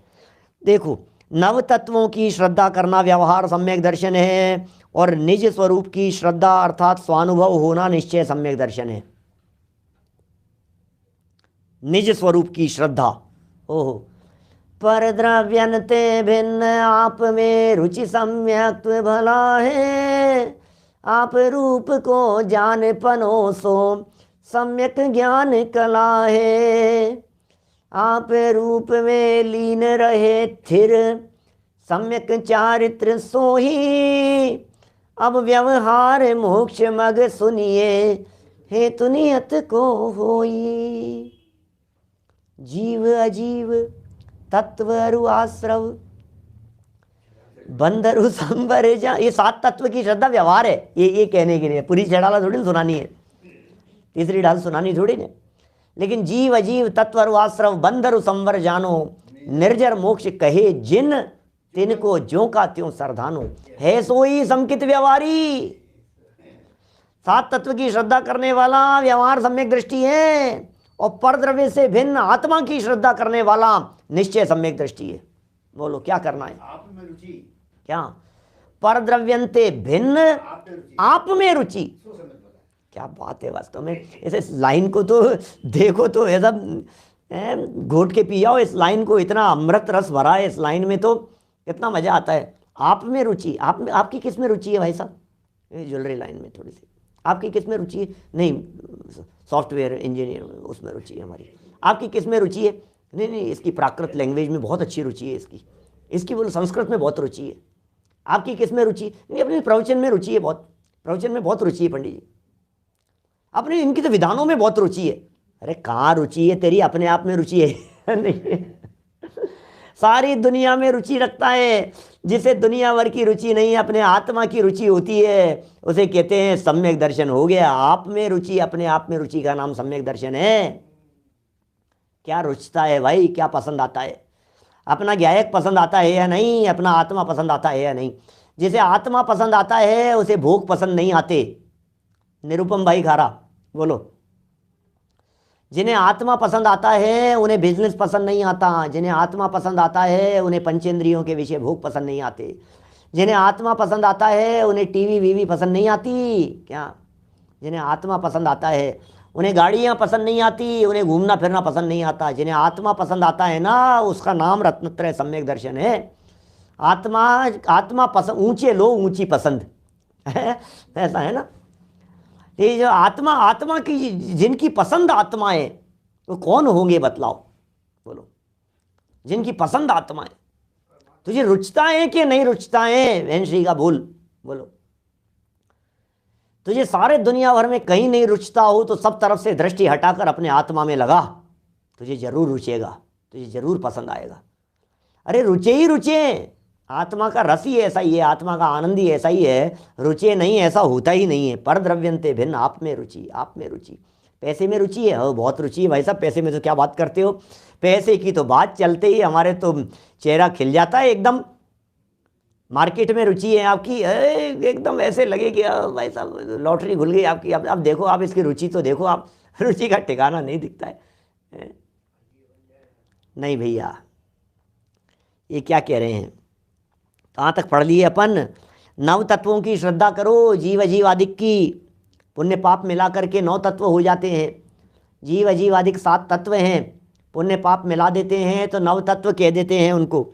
Speaker 1: देखो, नव तत्वों की श्रद्धा करना व्यवहार सम्यक दर्शन है, और निज स्वरूप की श्रद्धा अर्थात स्वानुभव होना निश्चय सम्यक दर्शन है। निज स्वरूप की श्रद्धा, ओहो, पर द्रव्यनते भिन्न आप में रुचि सम्यक भला है, आप रूप को जान पनो सो सम्यक ज्ञान कला है, आप रूप में लीन रहे थिर सम्यक चारित्र सोही, अब व्यवहार मोक्ष मग सुनिए हेतु नियत को होई। जीव अजीव तत्व अरु आश्रव बंदरु संबर जा, ये 7 तत्व की श्रद्धा व्यवहार है। ये कहने के लिए पूरी चढ़ाला थोड़ी ना सुनानी है, तीसरी ढाल सुनानी थोड़ी ना। लेकिन जीव अजीव तत्व अरु आश्रव बंदरु संवर जानो, निर्जर मोक्ष कहे जिन तिनको ज्यों का त्यों सरधानो, है सोई समकित व्यवहारी। 7 तत्व की श्रद्धा करने वाला व्यवहार सम्यक दृष्टि है, और परद्रव्य से भिन्न आत्मा की श्रद्धा करने वाला निश्चय सम्यक दृष्टि है। बोलो क्या करना है? आप में रुचि, क्या परद्रव्यंते भिन्न आप में रुचि, क्या बात है वास्तव में। इस लाइन को तो देखो तो ऐसा घोट के पी जाओ इस लाइन को, इतना अमृत रस भरा है इस लाइन में, तो कितना मजा आता है। आप में रुचि, आप में, आपकी किस में रुचि है भाई साहब? ज्वेलरी लाइन में थोड़ी सी आपकी किस में रुचि है? नहीं, सॉफ्टवेयर इंजीनियर उसमें रुचि है हमारी। आपकी किस में रुचि है? नहीं नहीं, इसकी प्राकृत लैंग्वेज में बहुत अच्छी रुचि है इसकी, इसकी बोलो संस्कृत में बहुत रुचि है। आपकी किस में रुचि? नहीं, अपने प्रवचन में रुचि है, बहुत प्रवचन में बहुत रुचि है पंडित जी। अपने इनकी तो विधानों में बहुत रुचि है। अरे कहाँ रुचि है तेरी, अपने आप में रुचि है नहीं, सारी दुनिया में रुचि रखता है। जिसे दुनिया भर की रुचि नहीं, अपने आत्मा की रुचि होती है, उसे कहते हैं सम्यक दर्शन हो गया। आप में रुचि, अपने आप में रुचि का नाम सम्यक दर्शन है। क्या रुचता है भाई, क्या पसंद आता है? अपना गायक पसंद आता है या नहीं, अपना आत्मा पसंद आता है या नहीं? जिसे आत्मा पसंद आता है उसे भोग पसंद नहीं आते। निरुपम भाई खारा बोलो। जिन्हें आत्मा पसंद आता है उन्हें बिजनेस पसंद नहीं आता। जिन्हें आत्मा पसंद आता है उन्हें पंचेंद्रियों के विषय भोग पसंद नहीं आते। जिन्हें आत्मा पसंद आता है उन्हें टीवी वीवी पसंद नहीं आती। क्या? जिन्हें आत्मा पसंद आता है उन्हें गाड़ियाँ पसंद नहीं आती, उन्हें घूमना फिरना पसंद नहीं आता। जिन्हें आत्मा पसंद आता है ना, उसका नाम रत्नत्रय सम्यक दर्शन है। आत्मा पसंद, ऊंचे लो ऊंची पसंद है, ऐसा है ना। ये जो आत्मा की जिनकी पसंद आत्मा है वो कौन होंगे बतलाओ, बोलो। जिनकी पसंद आत्मा है, तुझे रुचता है कि नहीं रुचता है? वैनश्री का बोल, बोलो। तुझे सारे दुनिया भर में कहीं नहीं रुचता हो तो सब तरफ से दृष्टि हटाकर अपने आत्मा में लगा, तुझे जरूर रुचेगा, तुझे जरूर पसंद आएगा। अरे रुचे ही रुचे, आत्मा का रस ही ऐसा ही है, आत्मा का आनंद ही ऐसा ही है। रुचि नहीं, ऐसा होता ही नहीं है। पर द्रव्यंते भिन्न आप में रुचि, आप में रुचि। पैसे में रुचि है, हो बहुत रुचि है भाई साहब, पैसे में तो क्या बात करते हो। पैसे की तो बात चलते ही हमारे तो चेहरा खिल जाता है एकदम। मार्केट में रुचि है आपकी, एकदम ऐसे लगे कि भाई साहब लॉटरी खुल गई आपकी। अब देखो आप इसकी रुचि तो देखो आप, रुचि का ठिकाना नहीं दिखता है। नहीं भैया, ये क्या कह रहे हैं, कहाँ तक पढ़ लिए अपन। नव तत्वों की श्रद्धा करो, जीव अजीवादिक की। पुण्य पाप मिला करके 9 तत्व हो जाते हैं। जीव अजीवादिक 7 तत्व हैं, पुण्य पाप मिला देते हैं तो 9 तत्व कह देते हैं उनको।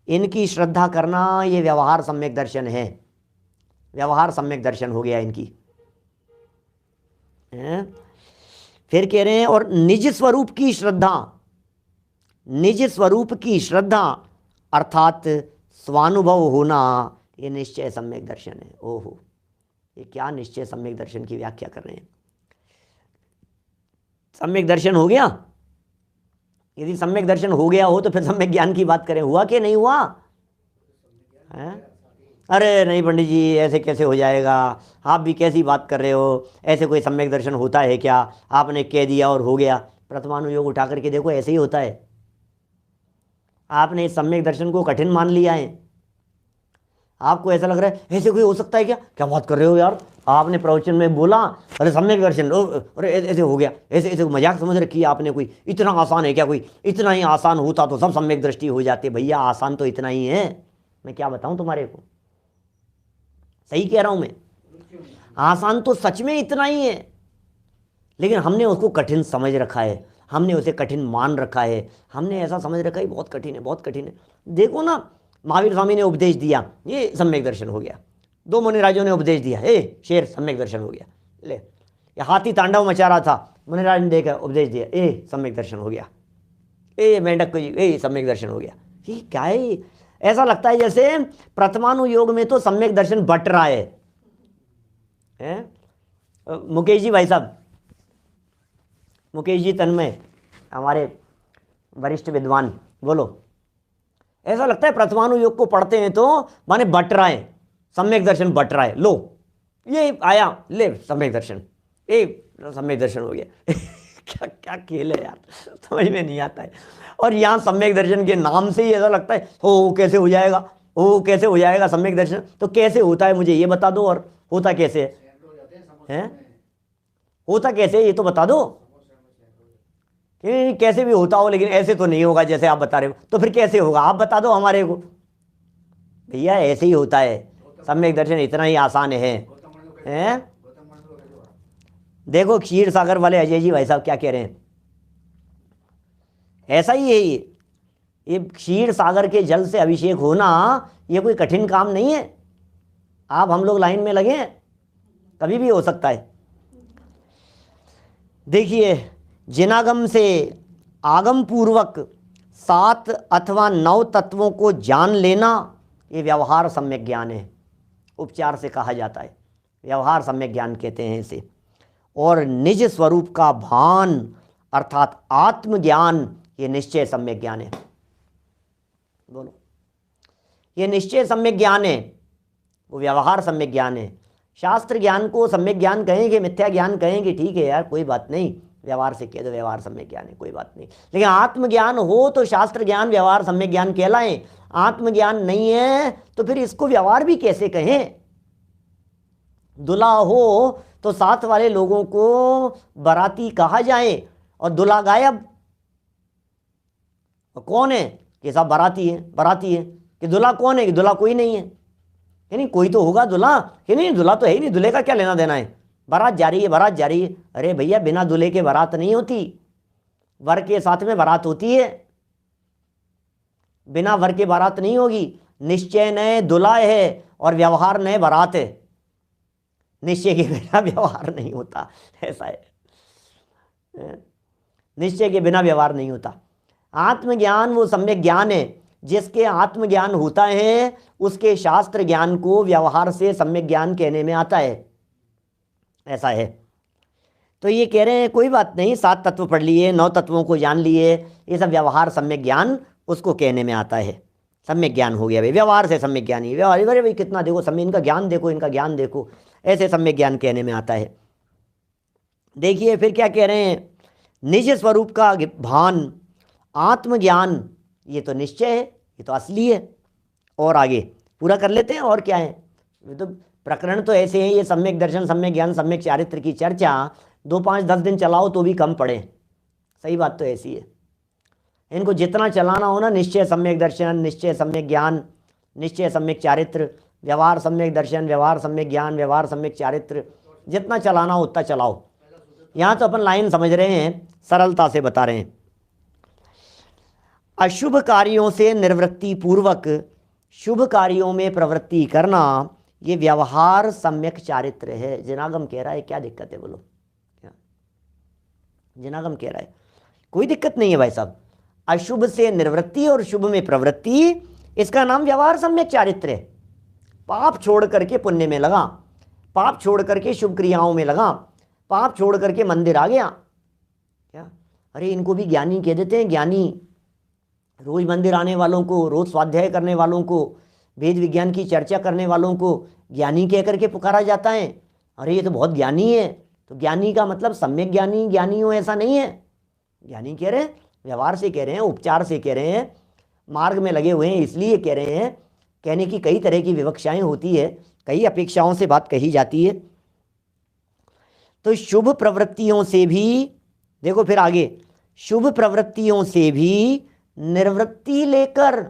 Speaker 1: इनकी श्रद्धा करना ये व्यवहार सम्यक दर्शन है। व्यवहार सम्यक दर्शन हो गया इनकी। फिर कह रहे हैं और निज स्वरूप की श्रद्धा, निज स्वरूप की श्रद्धा अर्थात स्वानुभव होना, ये निश्चय सम्यक दर्शन है। ओहो, ये क्या निश्चय सम्यक दर्शन की व्याख्या कर रहे हैं। सम्यक दर्शन हो गया, यदि सम्यक दर्शन हो गया हो तो फिर सम्यक ज्ञान की बात करें। हुआ कि नहीं हुआ है? अरे नहीं पंडित जी, ऐसे कैसे हो जाएगा, आप भी कैसी बात कर रहे हो, ऐसे कोई सम्यक दर्शन होता है क्या, आपने कह दिया और हो गया। प्रथमानुयोग उठा करके देखो, ऐसे ही होता है। आपने इस सम्यक दर्शन को कठिन मान लिया है। आपको ऐसा लग रहा है ऐसे कोई हो सकता है क्या, क्या बात कर रहे हो यार। आपने प्रवचन में बोला अरे सम्यक दर्शन, अरे ऐसे हो गया, ऐसे ऐसे मजाक समझ रखी है आपने। कोई इतना आसान है क्या, कोई इतना ही आसान होता तो सब सम्यक दृष्टि हो जाते। भैया आसान तो इतना ही है, मैं क्या बताऊं तुम्हारे को। सही कह रहा हूं मैं, आसान तो सच में इतना ही है, लेकिन हमने उसको कठिन समझ रखा है, हमने उसे कठिन मान रखा है। हमने ऐसा समझ रखा है बहुत कठिन है, बहुत कठिन है। देखो ना, महावीर स्वामी ने उपदेश दिया, ये सम्यक दर्शन हो गया। 2 मुनिराजों ने उपदेश दिया, शेर सम्यक दर्शन हो गया। ले, ये हाथी तांडव मचा रहा था, मुनिराज ने देखा उपदेश दिया, सम्यक दर्शन हो गया। मेंढक को सम्यक दर्शन हो गया। ये क्या है, ऐसा लगता है जैसे प्रथमानुयोग में तो सम्यक दर्शन बट रहा है। मुकेश जी भाई साहब, मुकेश जी तन्मय, हमारे वरिष्ठ विद्वान, बोलो। ऐसा लगता है प्रथमानुयोग को पढ़ते हैं तो माने बट रहा है, सम्यक दर्शन बट रहा है। लो ये आया, ले सम्यक दर्शन, सम्यक दर्शन हो गया। क्या क्या खेल है यार, समझ में नहीं आता है। और यहाँ सम्यक दर्शन के नाम से ही ऐसा लगता है हो कैसे हो जाएगा, हो कैसे हो जाएगा सम्यक दर्शन। तो कैसे होता है मुझे ये बता दो, और होता कैसे है, होता कैसे ये तो बता दो। कैसे भी होता हो, लेकिन ऐसे तो नहीं होगा जैसे आप बता रहे हो। तो फिर कैसे होगा, आप बता दो हमारे को। भैया ऐसे ही होता है, सम्यक दर्शन इतना ही आसान है। देखो क्षीर सागर वाले अजय जी भाई साहब क्या कह रहे हैं, ऐसा ही है ये क्षीर सागर के जल से अभिषेक होना ये कोई कठिन काम नहीं है। आप हम लोग लाइन में लगे हैं, कभी भी हो सकता है। देखिए, जिनागम से आगम पूर्वक 7 अथवा 9 तत्वों को जान लेना ये व्यवहार सम्यक ज्ञान है। उपचार से कहा जाता है, व्यवहार सम्यक ज्ञान कहते हैं इसे। और निज स्वरूप का भान अर्थात आत्मज्ञान ये निश्चय सम्यक ज्ञान है। बोलो, ये निश्चय सम्यक ज्ञान है, वो व्यवहार सम्यक ज्ञान है। शास्त्र ज्ञान को सम्यक ज्ञान कहेंगे, मिथ्या ज्ञान कहेंगे, ठीक है यार कोई बात नहीं, व्यवहार से कह दो व्यवहार सम्यक ज्ञान है, कोई बात नहीं। लेकिन आत्मज्ञान हो तो शास्त्र ज्ञान व्यवहार सम्यक ज्ञान कहलाए, आत्मज्ञान नहीं है तो फिर इसको व्यवहार भी कैसे कहें। दुल्हा हो तो साथ वाले लोगों को बाराती कहा जाए और दुल्हा गायब, कौन है कि साहब बाराती है, बाराती है। कि दुल्हा कौन है, कि दुल्हा कोई नहीं है, नहीं कोई तो होगा दुल्हा, कि नहीं दुल्हा तो है ही नहीं, दूल्हे का क्या लेना देना है। बारात जा रही है, बारात जा रही है। अरे भैया बिना दूल्हे के बारात नहीं होती, वर के साथ में बारात होती है, बिना वर के बारात नहीं होगी। निश्चय नए दुल्हा है और व्यवहार नए बारात है, निश्चय के बिना व्यवहार नहीं होता, ऐसा है। निश्चय के बिना व्यवहार नहीं होता। आत्मज्ञान वो सम्यक ज्ञान है, जिसके आत्मज्ञान होता है उसके शास्त्र ज्ञान को व्यवहार से सम्यक ज्ञान कहने में आता है, ऐसा है। तो ये कह रहे हैं कोई बात नहीं, 7 तत्व पढ़ लिए, 9 तत्वों को जान लिए, ये सब व्यवहार सम्यक ज्ञान उसको कहने में आता है। सम्यक ज्ञान हो गया भाई, व्यवहार से सम्यक ज्ञानी, व्यवहार अरे भाई कितना देखो सम्य, इनका ज्ञान देखो, इनका ज्ञान देखो, ऐसे सम्यक ज्ञान कहने में आता है। देखिए फिर क्या कह रहे हैं, निज स्वरूप का भान, आत्मज्ञान, ये तो निश्चय है, ये तो असली है। और आगे पूरा कर लेते हैं, और क्या है, ये तो प्रकरण तो ऐसे हैं, ये सम्यक दर्शन, सम्यक ज्ञान, सम्यक चारित्र की चर्चा 2 5 10 दिन चलाओ तो भी कम पड़े। सही बात तो ऐसी है, इनको जितना चलाना हो ना, निश्चय सम्यक दर्शन, निश्चय सम्यक ज्ञान, निश्चय सम्यक चारित्र, व्यवहार सम्यक दर्शन, व्यवहार सम्यक ज्ञान, व्यवहार सम्यक चारित्र, जितना चलाना हो उतना चलाओ। यहाँ तो अपन लाइन समझ रहे हैं, सरलता से बता रहे हैं। अशुभ कार्यों से निवृत्ति पूर्वक शुभ कार्यों में प्रवृत्ति करना, ये व्यवहार सम्यक चारित्र है। जिनागम कह रहा है, क्या दिक्कत है बोलो, क्या जिनागम कह रहा है, कोई दिक्कत नहीं है भाई साहब। अशुभ से निवृत्ति और शुभ में प्रवृत्ति, इसका नाम व्यवहार सम्यक चारित्र है। पाप छोड़ करके पुण्य में लगा, पाप छोड़ करके शुभ क्रियाओं में लगा, पाप छोड़ करके मंदिर आ गया। क्या अरे इनको भी ज्ञानी कह देते हैं, ज्ञानी। रोज मंदिर आने वालों को, रोज स्वाध्याय करने वालों को, वेद विज्ञान की चर्चा करने वालों को ज्ञानी कह करके पुकारा जाता है। अरे ये तो बहुत ज्ञानी है। तो ज्ञानी का मतलब सम्यक ज्ञानी, ज्ञानी हो ऐसा नहीं है। ज्ञानी कह रहे हैं, व्यवहार से कह रहे हैं, उपचार से कह रहे हैं, मार्ग में लगे हुए हैं इसलिए कह रहे हैं। कहने की कई तरह की विवक्षाएं होती है, कई अपेक्षाओं से बात कही जाती है। तो शुभ प्रवृत्तियों से भी, देखो फिर आगे, शुभ प्रवृत्तियों से भी निवृत्ति लेकर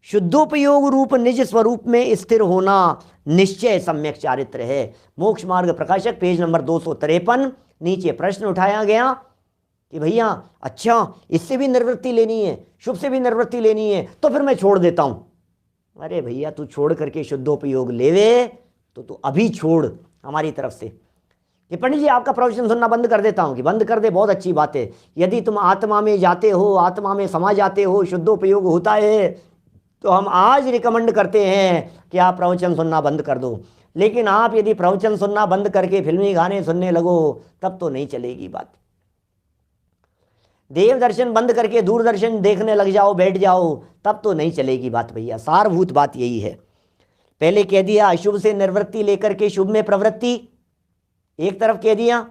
Speaker 1: शुद्धोपयोग रूप निज स्वरूप में स्थिर होना निश्चय सम्यक चारित्र है। मोक्ष मार्ग प्रकाशक पेज नंबर 253, नीचे प्रश्न उठाया गया कि भैया अच्छा इससे भी निवृत्ति लेनी है, शुभ से भी निवृत्ति लेनी है, तो फिर मैं छोड़ देता हूं। अरे भैया तू छोड़ करके शुद्धोपयोग लेवे तो तू अभी छोड़ हमारी तरफ से कि पंडित जी आपका प्रवचन सुनना बंद कर देता हूं। कि बंद कर दे, बहुत अच्छी बात है। यदि तुम आत्मा में जाते हो, आत्मा में समा जाते हो, शुद्धोपयोग होता है, तो हम आज रिकमेंड करते हैं कि आप प्रवचन सुनना बंद कर दो। लेकिन आप यदि प्रवचन सुनना बंद करके फिल्मी गाने सुनने लगो तब तो नहीं चलेगी बात। देव दर्शन बंद करके दूरदर्शन देखने लग जाओ, बैठ जाओ, तब तो नहीं चलेगी बात भैया। सारभूत बात यही है। पहले कह दिया अशुभ से निवृत्ति लेकर के शुभ में प्रवृत्ति, एक तरफ कह दिया।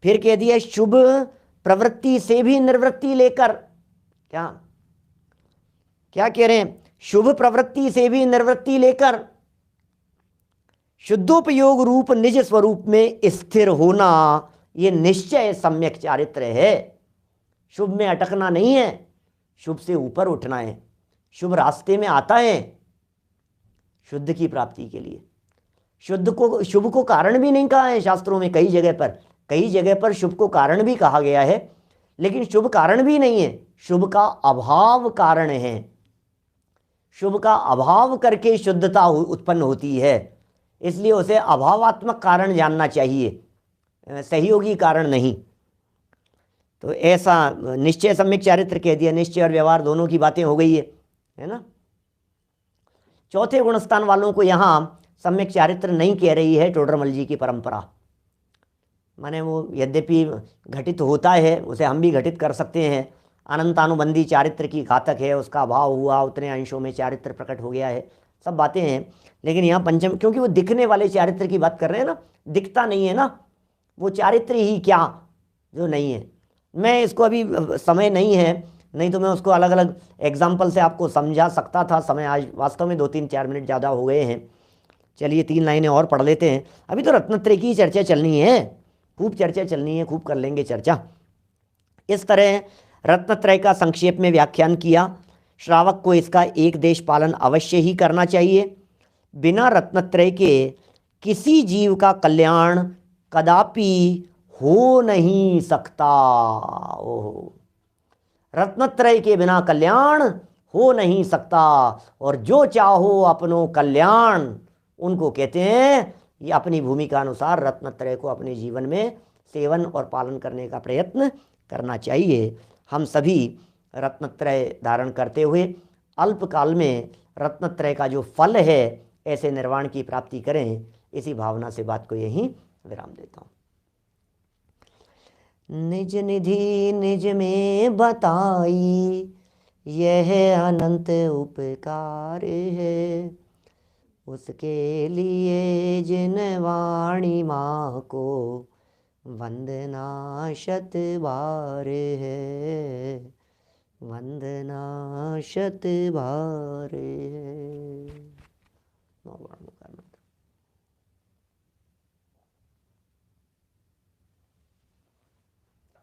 Speaker 1: फिर कह दिया शुभ प्रवृत्ति से भी निवृत्ति लेकर, क्या क्या कह रहे हैं, शुभ प्रवृत्ति से भी निवृत्ति लेकर शुद्धोपयोग रूप निज स्वरूप में स्थिर होना, यह निश्चय सम्यक चारित्र है। शुभ में अटकना नहीं है, शुभ से ऊपर उठना है। शुभ रास्ते में आता है शुद्ध की प्राप्ति के लिए। शुभ को कारण भी नहीं कहा है शास्त्रों में, कई जगह पर शुभ को कारण भी कहा गया है, लेकिन शुभ कारण भी नहीं है, शुभ का अभाव कारण है। शुभ का अभाव करके शुद्धता उत्पन्न होती है, इसलिए उसे अभावात्मक कारण जानना चाहिए, सहयोगी कारण नहीं। तो ऐसा निश्चय सम्यक चारित्र कह दिया। निश्चय और व्यवहार दोनों की बातें हो गई है ना। चौथे गुणस्थान वालों को यहाँ सम्यक चारित्र नहीं कह रही है टोडरमल जी की परंपरा। माने वो यद्यपि घटित होता है, उसे हम भी घटित कर सकते हैं। अनंतानुबंधी चारित्र की घातक है, उसका अभाव हुआ, उतने अंशों में चारित्र प्रकट हो गया है, सब बातें हैं। लेकिन यहाँ पंचम, क्योंकि वो दिखने वाले चारित्र की बात कर रहे हैं ना, दिखता नहीं है ना, वो चारित्र ही क्या जो नहीं है। मैं इसको अभी समय नहीं है, नहीं तो मैं उसको अलग अलग एग्जाम्पल से आपको समझा सकता था। समय आज वास्तव में 2-3-4 मिनट ज़्यादा हो गए हैं। चलिए 3 लाइनें और पढ़ लेते हैं। अभी तो रत्नत्रय की चर्चा चलनी है, खूब चर्चा चलनी है, खूब कर लेंगे चर्चा। इस तरह रत्नत्रय का संक्षेप में व्याख्यान किया। श्रावक को इसका एक देश पालन अवश्य ही करना चाहिए। बिना रत्नत्रय के किसी जीव का कल्याण कदापि हो नहीं सकता। ओहो, रत्नत्रय के बिना कल्याण हो नहीं सकता। और जो चाहो अपनो कल्याण, उनको कहते हैं ये अपनी भूमिका अनुसार रत्नत्रय को अपने जीवन में सेवन और पालन करने का प्रयत्न करना चाहिए। हम सभी रत्नत्रय धारण करते हुए अल्पकाल में रत्नत्रय का जो फल है ऐसे निर्वाण की प्राप्ति करें, इसी भावना से बात को यहीं विराम देता हूँ। निज निधि निज में बताई, यह अनंत उपकार है उसके लिए जिन वाणी माँ को वंदना शत बार है, वंदना शत बार है। नौ बार में करना।